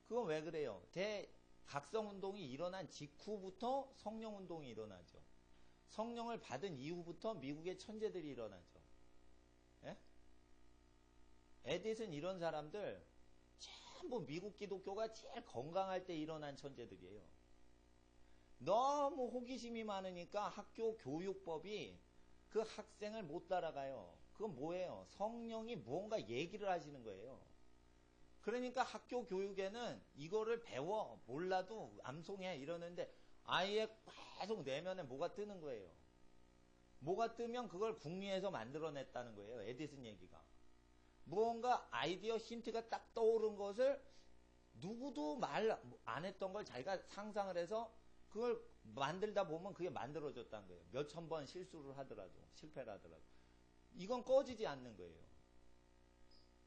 그건 왜 그래요? 대각성운동이 일어난 직후부터 성령운동이 일어나죠. 성령을 받은 이후부터 미국의 천재들이 일어나죠. 예? 에디슨 이런 사람들 전부 미국 기독교가 제일 건강할 때 일어난 천재들이에요. 너무 호기심이 많으니까 학교 교육법이 그 학생을 못 따라가요. 그건 뭐예요? 성령이 무언가 얘기를 하시는 거예요. 그러니까 학교 교육에는 이거를 배워 몰라도 암송해 이러는데 아예 계속 내면에 뭐가 뜨는 거예요. 뭐가 뜨면 그걸 궁리해서 만들어냈다는 거예요. 에디슨 얘기가. 무언가 아이디어 힌트가 딱 떠오른 것을 누구도 말 안 했던 걸 자기가 상상을 해서 그걸 만들다 보면 그게 만들어졌다는 거예요. 몇천 번 실수를 하더라도 실패를 하더라도 이건 꺼지지 않는 거예요.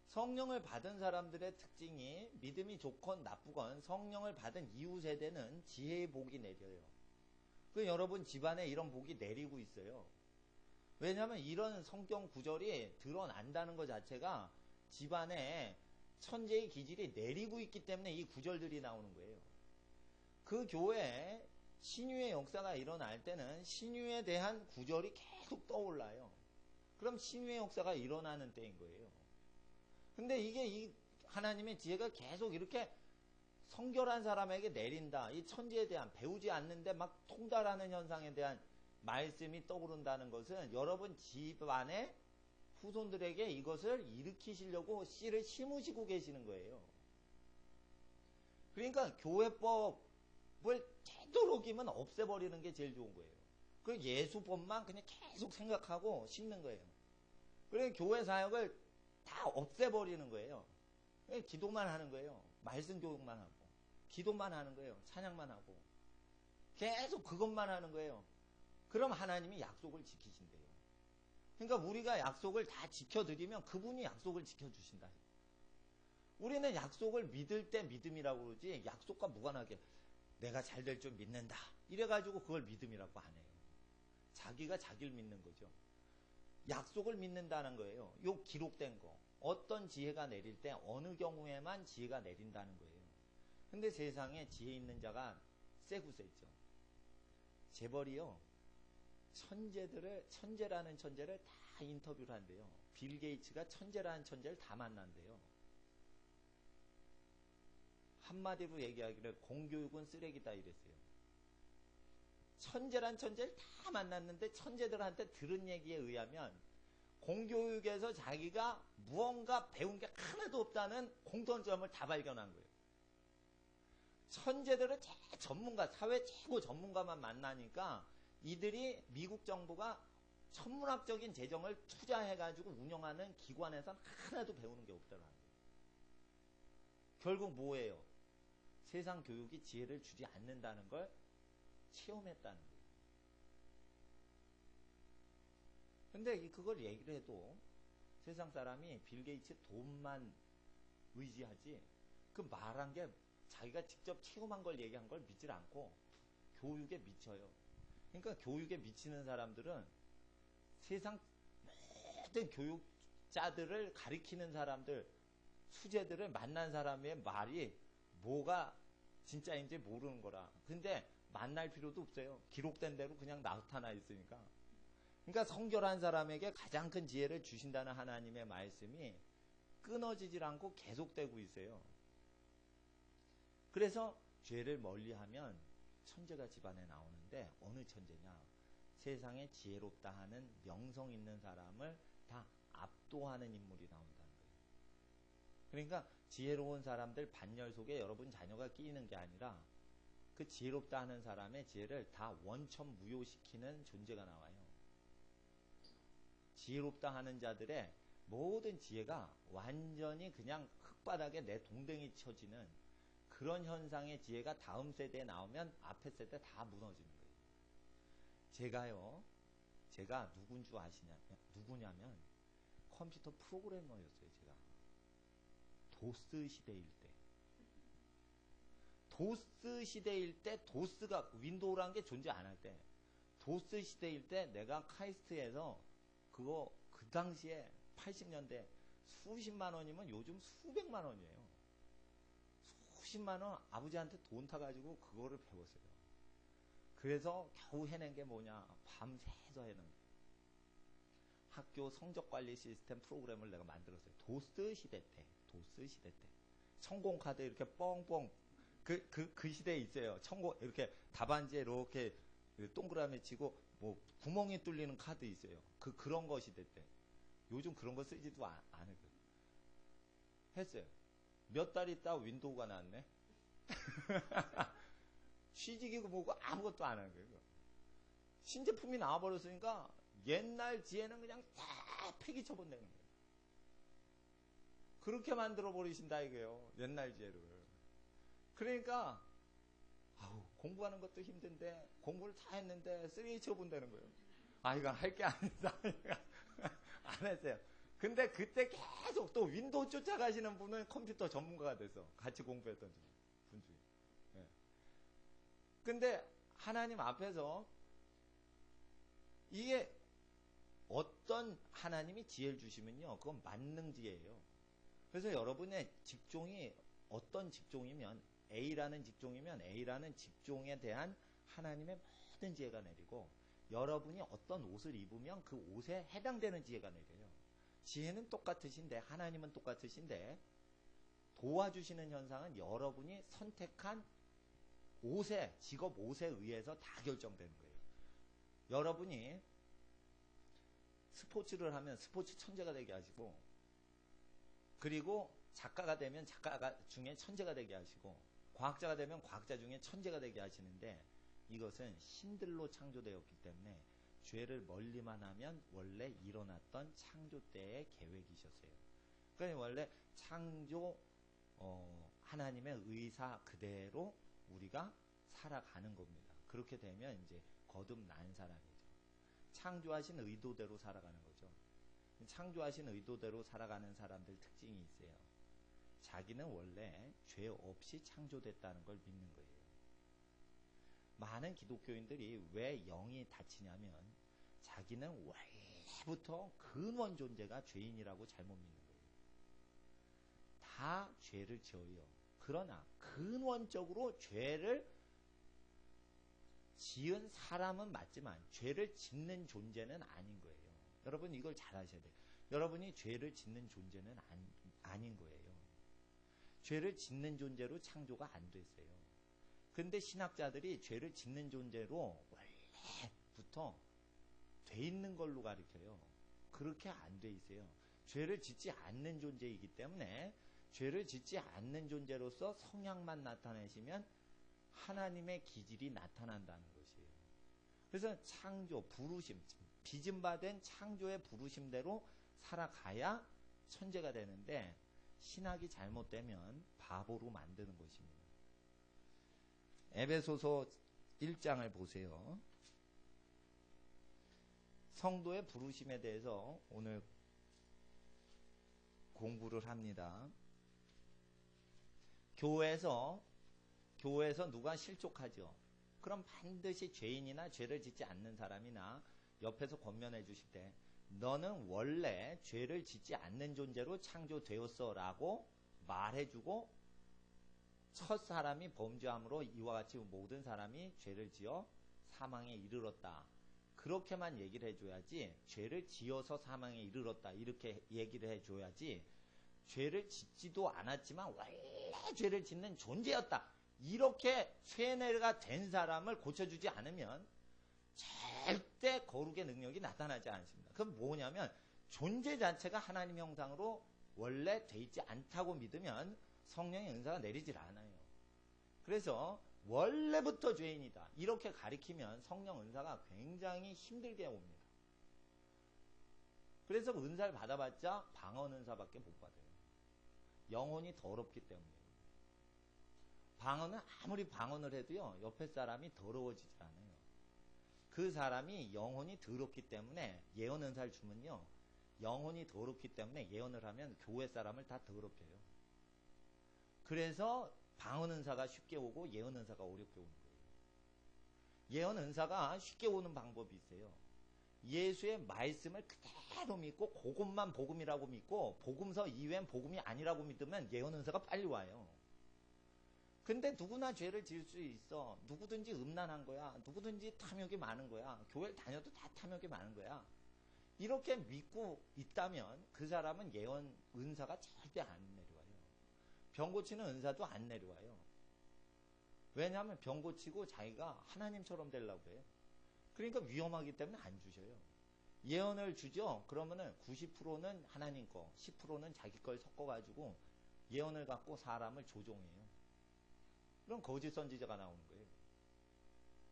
성령을 받은 사람들의 특징이 믿음이 좋건 나쁘건 성령을 받은 이후 세대는 지혜의 복이 내려요. 그 여러분 집안에 이런 복이 내리고 있어요. 왜냐하면 이런 성경 구절이 드러난다는 것 자체가 집안에 천재의 기질이 내리고 있기 때문에 이 구절들이 나오는 거예요. 그 교회에 신유의 역사가 일어날 때는 신유에 대한 구절이 계속 떠올라요. 그럼 신유의 역사가 일어나는 때인 거예요. 근데 이게 이 하나님의 지혜가 계속 이렇게 성결한 사람에게 내린다. 이 천지에 대한 배우지 않는데 막 통달하는 현상에 대한 말씀이 떠오른다는 것은 여러분 집안의 후손들에게 이것을 일으키시려고 씨를 심으시고 계시는 거예요. 그러니까 교회법을 되도록이면 없애버리는 게 제일 좋은 거예요. 그 예수법만 그냥 계속 생각하고 심는 거예요. 그래서 교회 사역을 다 없애버리는 거예요. 기도만 하는 거예요. 말씀 교육만 하고 기도만 하는 거예요. 찬양만 하고 계속 그것만 하는 거예요. 그럼 하나님이 약속을 지키신대요. 그러니까 우리가 약속을 다 지켜드리면 그분이 약속을 지켜주신다. 우리는 약속을 믿을 때 믿음이라고 그러지 약속과 무관하게 내가 잘 될 줄 믿는다 이래가지고 그걸 믿음이라고 안 해요. 자기가 자기를 믿는 거죠. 약속을 믿는다는 거예요. 요 기록된 거 어떤 지혜가 내릴 때 어느 경우에만 지혜가 내린다는 거예요. 근데 세상에 지혜 있는 자가 쎄구세죠. 재벌이요 천재라는 천재를 다 인터뷰를 한대요. 빌 게이츠가 천재라는 천재를 다 만난대요. 한마디로 얘기하기를 공교육은 쓰레기다 이랬어요. 천재란 천재를 다 만났는데 천재들한테 들은 얘기에 의하면 공교육에서 자기가 무언가 배운 게 하나도 없다는 공통점을 다 발견한 거예요. 천재들은 전문가, 사회 최고 전문가만 만나니까 이들이 미국 정부가 천문학적인 재정을 투자해가지고 운영하는 기관에선 하나도 배우는 게 없더라고요. 결국 뭐예요? 세상 교육이 지혜를 주지 않는다는 걸 체험했다는 거예요. 근데 그걸 얘기를 해도 세상 사람이 빌 게이츠 돈만 의지하지 그 말한 게 자기가 직접 체험한 걸 얘기한 걸 믿질 않고 교육에 미쳐요. 그러니까 교육에 미치는 사람들은 세상 모든 교육 신학자들을 가리키는 사람들, 수재들을 만난 사람의 말이 뭐가 진짜인지 모르는 거라. 근데 만날 필요도 없어요. 기록된 대로 그냥 나타나 있으니까. 그러니까 성결한 사람에게 가장 큰 지혜를 주신다는 하나님의 말씀이 끊어지질 않고 계속되고 있어요. 그래서 죄를 멀리하면 천재가 집안에 나오는데 어느 천재냐? 세상에 지혜롭다 하는 명성 있는 사람을 다 압도하는 인물이 나온다는 거예요. 그러니까 지혜로운 사람들 반열 속에 여러분 자녀가 끼이는 게 아니라 그 지혜롭다 하는 사람의 지혜를 다 원천무효시키는 존재가 나와요. 지혜롭다 하는 자들의 모든 지혜가 완전히 그냥 흙바닥에 내 동댕이 쳐지는 그런 현상의 지혜가 다음 세대에 나오면 앞에 세대 다 무너지는 거예요. 제가 누군 줄 누구냐면 컴퓨터 프로그래머였어요. 제가 도스 시대일 때. 도스 시대일 때 도스가 윈도우라는 게 존재 안 할 때 도스 시대일 때 내가 카이스트에서 그거 그 당시에 80년대 수십만 원이면 요즘 수백만 원이에요. 수십만 원 아버지한테 돈 타가지고 그거를 배웠어요. 그래서 겨우 해낸 게 뭐냐? 밤새서 해낸 거예요. 학교 성적관리 시스템 프로그램을 내가 만들었어요. 도스 시대 때. 성공카드 이렇게 뻥뻥 그 시대에 있어요. 이렇게 답안지에 이렇게 동그라미 치고 뭐 구멍이 뚫리는 카드 있어요. 그런 거 시대 때. 요즘 그런 거 쓰지도 않을 거예요. 했어요. 몇 달 있다 윈도우가 나왔네. 취직이고 뭐고 아무것도 안 하는 거예요. 신제품이 나와버렸으니까 옛날 지혜는 그냥 다 폐기처분되는 거예요. 그렇게 만들어 버리신다 이거예요. 옛날 지혜를. 그러니까 공부하는 것도 힘든데 공부를 다 했는데 쓰레기 처분되는 거예요. 이건 할 게 아니다. 안 했어요. 근데 그때 계속 또 윈도우 쫓아가시는 분은 컴퓨터 전문가가 돼서 같이 공부했던 분 중에. 네. 근데 하나님 앞에서 이게 어떤 하나님이 지혜를 주시면요. 그건 만능지혜예요. 그래서 여러분의 직종이 어떤 직종이면 A라는 직종이면 A라는 직종에 대한 하나님의 모든 지혜가 내리고 여러분이 어떤 옷을 입으면 그 옷에 해당되는 지혜가 내려요. 지혜는 똑같으신데 하나님은 똑같으신데 도와주시는 현상은 여러분이 선택한 직업 옷에 의해서 다 결정되는 거예요. 여러분이 스포츠를 하면 스포츠 천재가 되게 하시고 그리고 작가가 되면 작가 중에 천재가 되게 하시고 과학자가 되면 과학자 중에 천재가 되게 하시는데 이것은 신들로 창조되었기 때문에 죄를 멀리만 하면 원래 일어났던 창조 때의 계획이셨어요. 그러니까 원래 창조 하나님의 의사 그대로 우리가 살아가는 겁니다. 그렇게 되면 이제 거듭난 사람이죠. 창조하신 의도대로 살아가는 거죠. 창조하신 의도대로 살아가는 사람들 특징이 있어요. 자기는 원래 죄 없이 창조됐다는 걸 믿는 거예요. 많은 기독교인들이 왜 영이 다치냐면 자기는 원래부터 근원 존재가 죄인이라고 잘못 믿는 거예요. 다 죄를 지어요. 그러나 근원적으로 죄를 지은 사람은 맞지만 죄를 짓는 존재는 아닌 거예요. 여러분 이걸 잘 아셔야 돼요. 여러분이 죄를 짓는 존재는 아닌 거예요. 죄를 짓는 존재로 창조가 안 됐어요. 근데 신학자들이 죄를 짓는 존재로 원래부터 돼 있는 걸로 가르쳐요. 그렇게 안 돼 있어요. 죄를 짓지 않는 존재이기 때문에 죄를 짓지 않는 존재로서 성향만 나타내시면 하나님의 기질이 나타난다는 것이에요. 그래서 창조, 부르심, 빚음받은 창조의 부르심대로 살아가야 천재가 되는데 신학이 잘못되면 바보로 만드는 것입니다. 에베소서 1장을 보세요. 성도의 부르심에 대해서 오늘 공부를 합니다. 교회에서 누가 실족하죠. 그럼 반드시 죄인이나 죄를 짓지 않는 사람이나 옆에서 권면해 주실 때 너는 원래 죄를 짓지 않는 존재로 창조되었어 라고 말해주고, 첫 사람이 범죄함으로 이와 같이 모든 사람이 죄를 지어 사망에 이르렀다. 그렇게만 얘기를 해줘야지, 죄를 지어서 사망에 이르렀다 이렇게 얘기를 해줘야지, 죄를 짓지도 않았지만 원래 죄를 짓는 존재였다 이렇게 쇠뇌가 된 사람을 고쳐주지 않으면 절대 거룩의 능력이 나타나지 않습니다. 그럼 뭐냐면 존재 자체가 하나님 형상으로 원래 돼 있지 않다고 믿으면 성령의 은사가 내리질 않아요. 그래서 원래부터 죄인이다 이렇게 가리키면 성령 은사가 굉장히 힘들게 옵니다. 그래서 은사를 받아봤자 방언 은사밖에 못 받아요. 영혼이 더럽기 때문이에요. 방언은 아무리 방언을 해도요, 옆에 사람이 더러워지질 않아요. 그 사람이 영혼이 더럽기 때문에 예언 은사를 주면요, 영혼이 더럽기 때문에 예언을 하면 교회 사람을 다 더럽혀요. 그래서 방언 은사가 쉽게 오고 예언 은사가 어렵게 오는 거예요. 예언 은사가 쉽게 오는 방법이 있어요. 예수의 말씀을 그대로 믿고 그것만 복음이라고 믿고 복음서 이외엔 복음이 아니라고 믿으면 예언 은사가 빨리 와요. 근데 누구나 죄를 지을 수 있어. 누구든지 음란한 거야. 누구든지 탐욕이 많은 거야. 교회를 다녀도 다 탐욕이 많은 거야. 이렇게 믿고 있다면 그 사람은 예언 은사가 절대 안 내려와요. 병 고치는 은사도 안 내려와요. 왜냐하면 병 고치고 자기가 하나님처럼 되려고 해요. 그러니까 위험하기 때문에 안 주셔요. 예언을 주죠. 그러면은 90%는 하나님 거, 10%는 자기 걸 섞어가지고 예언을 갖고 사람을 조종해요. 그럼 거짓 선지자가 나오는 거예요.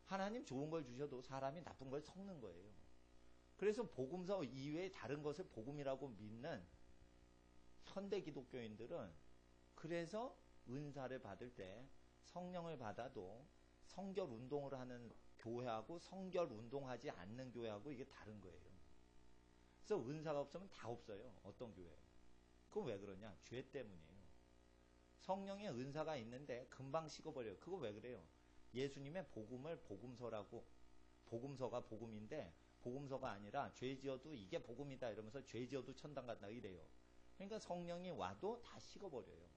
하나님 좋은 걸 주셔도 사람이 나쁜 걸 섞는 거예요. 그래서 복음서 이외에 다른 것을 복음이라고 믿는 현대 기독교인들은 그래서 은사를 받을 때 성령을 받아도 성결 운동을 하는 교회하고 성결 운동하지 않는 교회하고 이게 다른 거예요. 그래서 은사가 없으면 다 없어요. 어떤 교회. 그건 왜 그러냐? 죄 때문이에요. 성령의 은사가 있는데 금방 식어버려요. 그거 왜 그래요? 예수님의 복음을 복음서라고, 복음서가 복음인데 복음서가 아니라 죄 지어도 이게 복음이다 이러면서 죄 지어도 천당 간다 이래요. 그러니까 성령이 와도 다 식어버려요.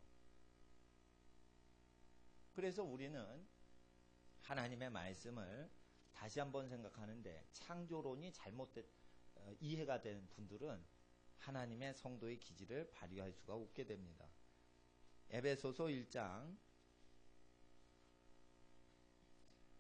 그래서 우리는 하나님의 말씀을 다시 한번 생각하는데, 창조론이 이해가 된 분들은 하나님의 성도의 기질을 발휘할 수가 없게 됩니다. 에베소서 1장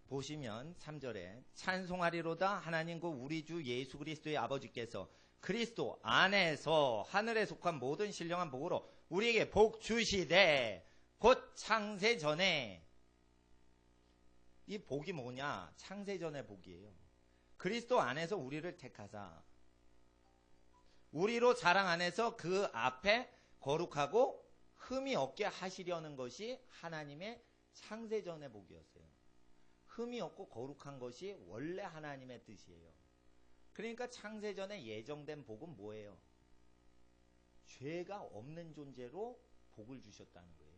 보시면 3절에 찬송하리로다 하나님 그 우리 주 예수 그리스도의 아버지께서 그리스도 안에서 하늘에 속한 모든 신령한 복으로 우리에게 복 주시되, 곧 창세 전에, 이 복이 뭐냐? 창세 전의 복이에요. 그리스도 안에서 우리를 택하사 우리로 자랑 안에서 그 앞에 거룩하고 흠이 없게 하시려는 것이 하나님의 창세 전의 복이었어요. 흠이 없고 거룩한 것이 원래 하나님의 뜻이에요. 그러니까 창세 전에 예정된 복은 뭐예요? 죄가 없는 존재로 복을 주셨다는 거예요.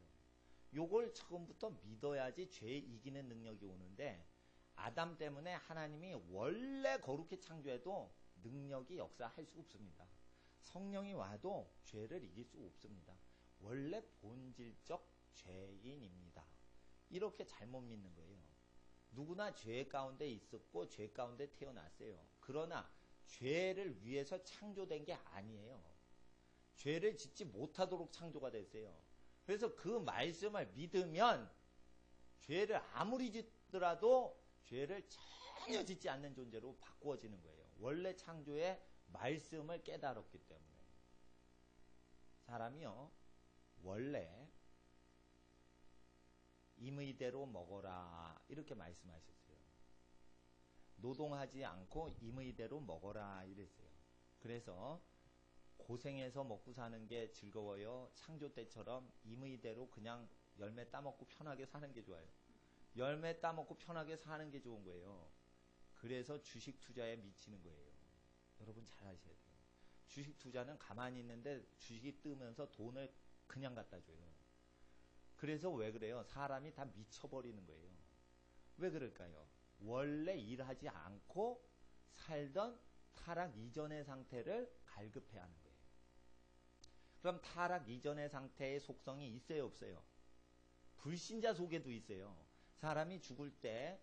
요걸 처음부터 믿어야지 죄 이기는 능력이 오는데, 아담 때문에 하나님이 원래 거룩히 창조해도 능력이 역사할 수 없습니다. 성령이 와도 죄를 이길 수 없습니다. 원래 본질적 죄인입니다. 이렇게 잘못 믿는 거예요. 누구나 죄 가운데 있었고 죄 가운데 태어났어요. 그러나 죄를 위해서 창조된 게 아니에요. 죄를 짓지 못하도록 창조가 됐어요. 그래서 그 말씀을 믿으면 죄를 아무리 짓더라도 죄를 전혀 짓지 않는 존재로 바꾸어지는 거예요. 원래 창조의 말씀을 깨달았기 때문에. 사람이요, 원래 임의대로 먹어라 이렇게 말씀하셨어요. 노동하지 않고 임의대로 먹어라 이랬어요. 그래서 고생해서 먹고 사는 게 즐거워요? 창조 때처럼 임의대로 그냥 열매 따먹고 편하게 사는 게 좋아요? 열매 따먹고 편하게 사는 게 좋은 거예요. 그래서 주식 투자에 미치는 거예요. 여러분 잘 아셔야 돼요. 주식 투자는 가만히 있는데 주식이 뜨면서 돈을 그냥 갖다 줘요. 그래서 왜 그래요? 사람이 다 미쳐버리는 거예요. 왜 그럴까요? 원래 일하지 않고 살던 타락 이전의 상태를 갈급해 하는 거예요. 그럼 타락 이전의 상태의 속성이 있어요, 없어요? 불신자 속에도 있어요. 사람이 죽을 때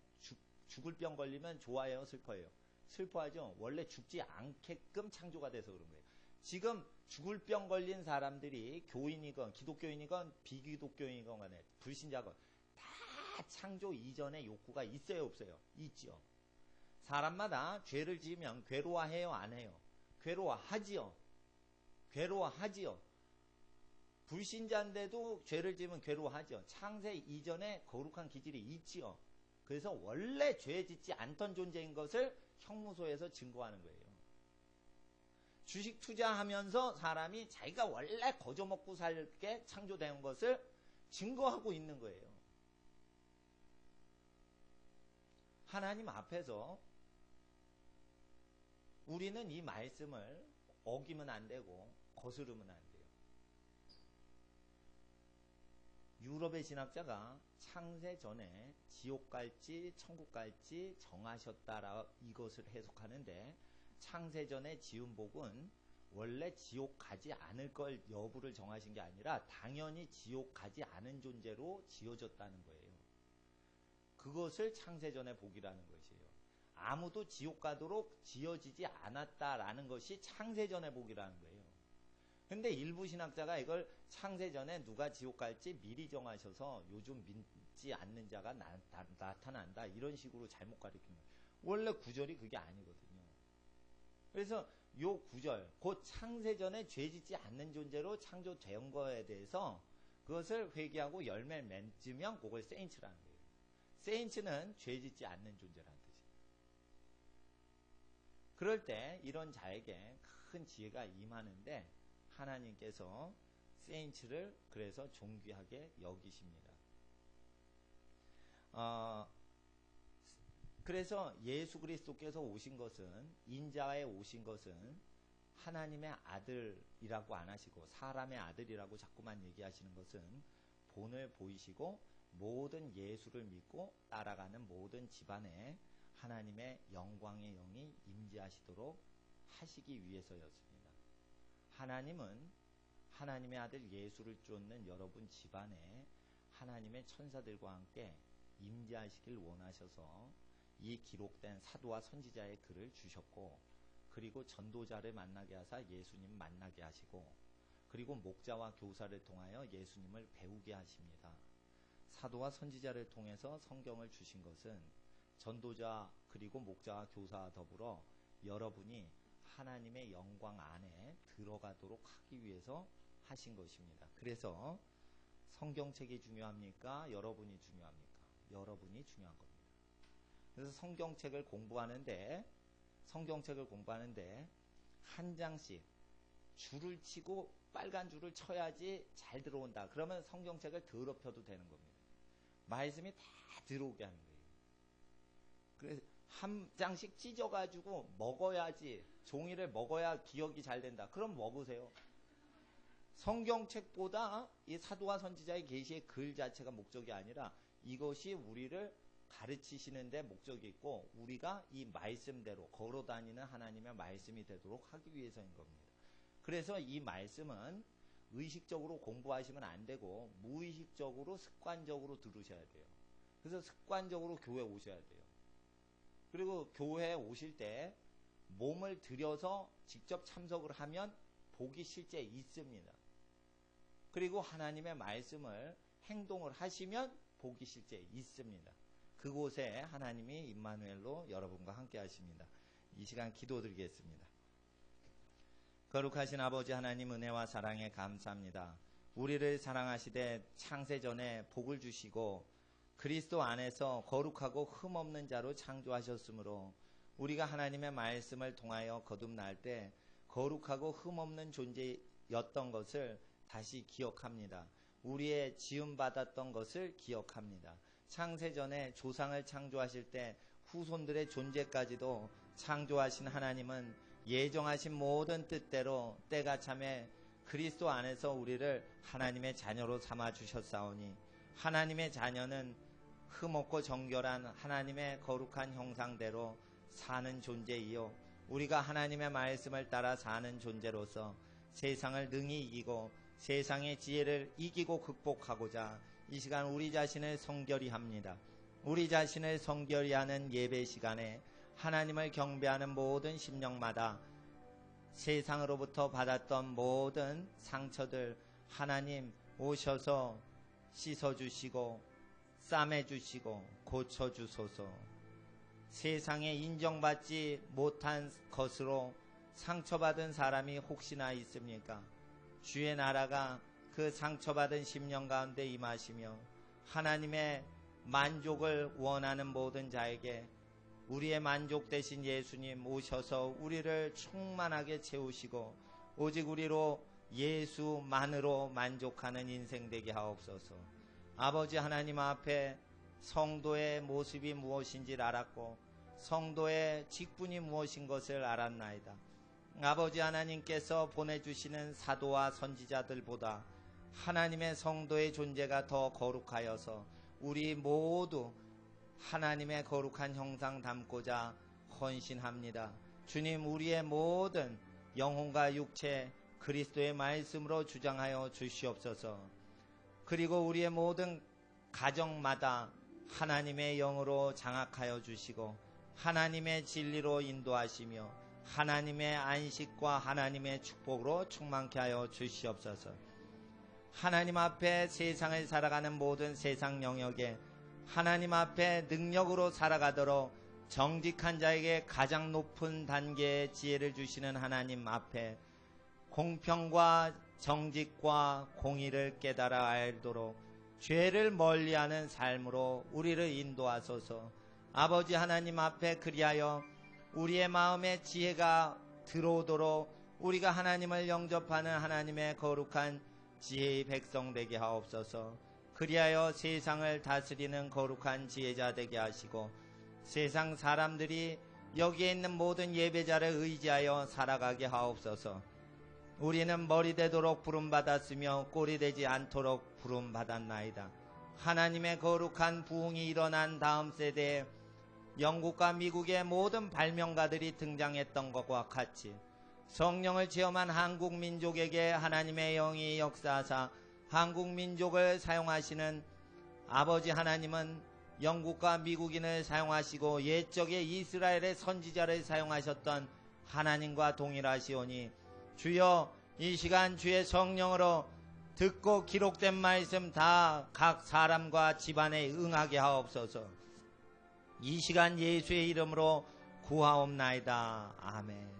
죽을 병 걸리면 좋아해요, 슬퍼해요? 슬퍼하죠. 원래 죽지 않게끔 창조가 돼서 그런 거예요. 지금 죽을 병 걸린 사람들이 교인이건 기독교인이건 비기독교인이건 간에 불신자건 다 창조 이전의 욕구가 있어요, 없어요? 있죠. 사람마다 죄를 지으면 괴로워해요, 안 해요? 괴로워하지요. 괴로워하지요. 불신자인데도 죄를 지으면 괴로워하죠. 창세 이전에 거룩한 기질이 있지요. 그래서 원래 죄 짓지 않던 존재인 것을 형무소에서 증거하는 거예요. 주식 투자하면서 사람이 자기가 원래 거저먹고 살게 창조된 것을 증거하고 있는 거예요. 하나님 앞에서 우리는 이 말씀을 어기면 안 되고 거스르면 안 돼요. 유럽의 신학자가 창세 전에 지옥 갈지 천국 갈지 정하셨다라 이것을 해석하는데, 창세 전에 지은 복은 원래 지옥 가지 않을 걸 여부를 정하신 게 아니라 당연히 지옥 가지 않은 존재로 지어졌다는 거예요. 그것을 창세 전의 복이라는 것이에요. 아무도 지옥 가도록 지어지지 않았다라는 것이 창세 전의 복이라는 거예요. 근데 일부 신학자가 이걸 창세 전에 누가 지옥 갈지 미리 정하셔서 요즘 믿지 않는 자가 나타난다 이런 식으로 잘못 가르치는 거예요. 원래 구절이 그게 아니거든요. 그래서 요 구절, 곧 창세 전에 죄 짓지 않는 존재로 창조된 거에 대해서 그것을 회개하고 열매를 맺으면 그걸 세인츠라는 거예요. 세인츠는 죄 짓지 않는 존재라는 뜻이에요. 그럴 때 이런 자에게 큰 지혜가 임하는데 하나님께서 세인츠를 그래서 존귀하게 여기십니다. 그래서 예수 그리스도께서 오신 것은, 인자에 오신 것은 하나님의 아들이라고 안 하시고 사람의 아들이라고 자꾸만 얘기하시는 것은 본을 보이시고 모든 예수를 믿고 따라가는 모든 집안에 하나님의 영광의 영이 임재하시도록 하시기 위해서였습니다. 하나님은 하나님의 아들 예수를 쫓는 여러분 집안에 하나님의 천사들과 함께 임재하시길 원하셔서 이 기록된 사도와 선지자의 글을 주셨고, 그리고 전도자를 만나게 하사 예수님 만나게 하시고, 그리고 목자와 교사를 통하여 예수님을 배우게 하십니다. 사도와 선지자를 통해서 성경을 주신 것은 전도자 그리고 목자와 교사와 더불어 여러분이 하나님의 영광 안에 들어가도록 하기 위해서 하신 것입니다. 그래서 성경책이 중요합니까? 여러분이 중요합니까? 여러분이 중요한 겁니다. 그래서 성경책을 공부하는데 한 장씩 줄을 치고 빨간 줄을 쳐야지 잘 들어온다. 그러면 성경책을 더럽혀도 되는 겁니다. 말씀이 다 들어오게 하는 거예요. 그래서 한 장씩 찢어가지고 먹어야지, 종이를 먹어야 기억이 잘 된다. 그럼 먹으세요. 성경책보다 이 사도와 선지자의 계시의 글 자체가 목적이 아니라 이것이 우리를 가르치시는데 목적이 있고, 우리가 이 말씀대로 걸어다니는 하나님의 말씀이 되도록 하기 위해서인 겁니다. 그래서 이 말씀은 의식적으로 공부하시면 안 되고 무의식적으로 습관적으로 들으셔야 돼요. 그래서 습관적으로 교회 오셔야 돼요. 그리고 교회에 오실 때 몸을 들여서 직접 참석을 하면 복이 실제 있습니다. 그리고 하나님의 말씀을 행동을 하시면 복이 실제 있습니다. 그곳에 하나님이 임마누엘로 여러분과 함께 하십니다. 이 시간 기도드리겠습니다. 거룩하신 아버지 하나님, 은혜와 사랑에 감사합니다. 우리를 사랑하시되 창세전에 복을 주시고 그리스도 안에서 거룩하고 흠없는 자로 창조하셨으므로 우리가 하나님의 말씀을 통하여 거듭날 때 거룩하고 흠없는 존재였던 것을 다시 기억합니다. 우리의 지음받았던 것을 기억합니다. 창세전에 조상을 창조하실 때 후손들의 존재까지도 창조하신 하나님은 예정하신 모든 뜻대로 때가 참에 그리스도 안에서 우리를 하나님의 자녀로 삼아 주셨사오니, 하나님의 자녀는 흠없고 정결한 하나님의 거룩한 형상대로 사는 존재이요 우리가 하나님의 말씀을 따라 사는 존재로서 세상을 능히 이기고 세상의 지혜를 이기고 극복하고자 이 시간 우리 자신을 성결히 합니다. 우리 자신을 성결히 하는 예배 시간에 하나님을 경배하는 모든 심령마다 세상으로부터 받았던 모든 상처들 하나님 오셔서 씻어주시고 싸매주시고 고쳐주소서. 세상에 인정받지 못한 것으로 상처받은 사람이 혹시나 있습니까? 주의 나라가 그 상처받은 심령 가운데 임하시며 하나님의 만족을 원하는 모든 자에게 우리의 만족 되신 예수님 오셔서 우리를 충만하게 채우시고 오직 우리로 예수만으로 만족하는 인생 되게 하옵소서. 아버지 하나님 앞에 성도의 모습이 무엇인지 알았고 성도의 직분이 무엇인 것을 알았나이다. 아버지 하나님께서 보내주시는 사도와 선지자들보다 하나님의 성도의 존재가 더 거룩하여서 우리 모두 하나님의 거룩한 형상 담고자 헌신합니다. 주님, 우리의 모든 영혼과 육체 그리스도의 말씀으로 주장하여 주시옵소서. 그리고 우리의 모든 가정마다 하나님의 영으로 장악하여 주시고 하나님의 진리로 인도하시며 하나님의 안식과 하나님의 축복으로 충만케 하여 주시옵소서. 하나님 앞에 세상을 살아가는 모든 세상 영역에 하나님 앞에 능력으로 살아가도록 정직한 자에게 가장 높은 단계의 지혜를 주시는 하나님 앞에 공평과 정직과 공의를 깨달아 알도록 죄를 멀리하는 삶으로 우리를 인도하소서. 아버지 하나님 앞에 그리하여 우리의 마음에 지혜가 들어오도록 우리가 하나님을 영접하는 하나님의 거룩한 지혜의 백성 되게 하옵소서. 그리하여 세상을 다스리는 거룩한 지혜자 되게 하시고 세상 사람들이 여기에 있는 모든 예배자를 의지하여 살아가게 하옵소서. 우리는 머리 되도록 부름받았으며 꼴이 되지 않도록 부름받았나이다. 하나님의 거룩한 부흥이 일어난 다음 세대에 영국과 미국의 모든 발명가들이 등장했던 것과 같이 성령을 체험한 한국 민족에게 하나님의 영이 역사하사 한국 민족을 사용하시는 아버지 하나님은 영국과 미국인을 사용하시고 옛적에 이스라엘의 선지자를 사용하셨던 하나님과 동일하시오니 주여 이 시간 주의 성령으로 듣고 기록된 말씀 다 각 사람과 집안에 응하게 하옵소서. 이 시간 예수의 이름으로 구하옵나이다. 아멘.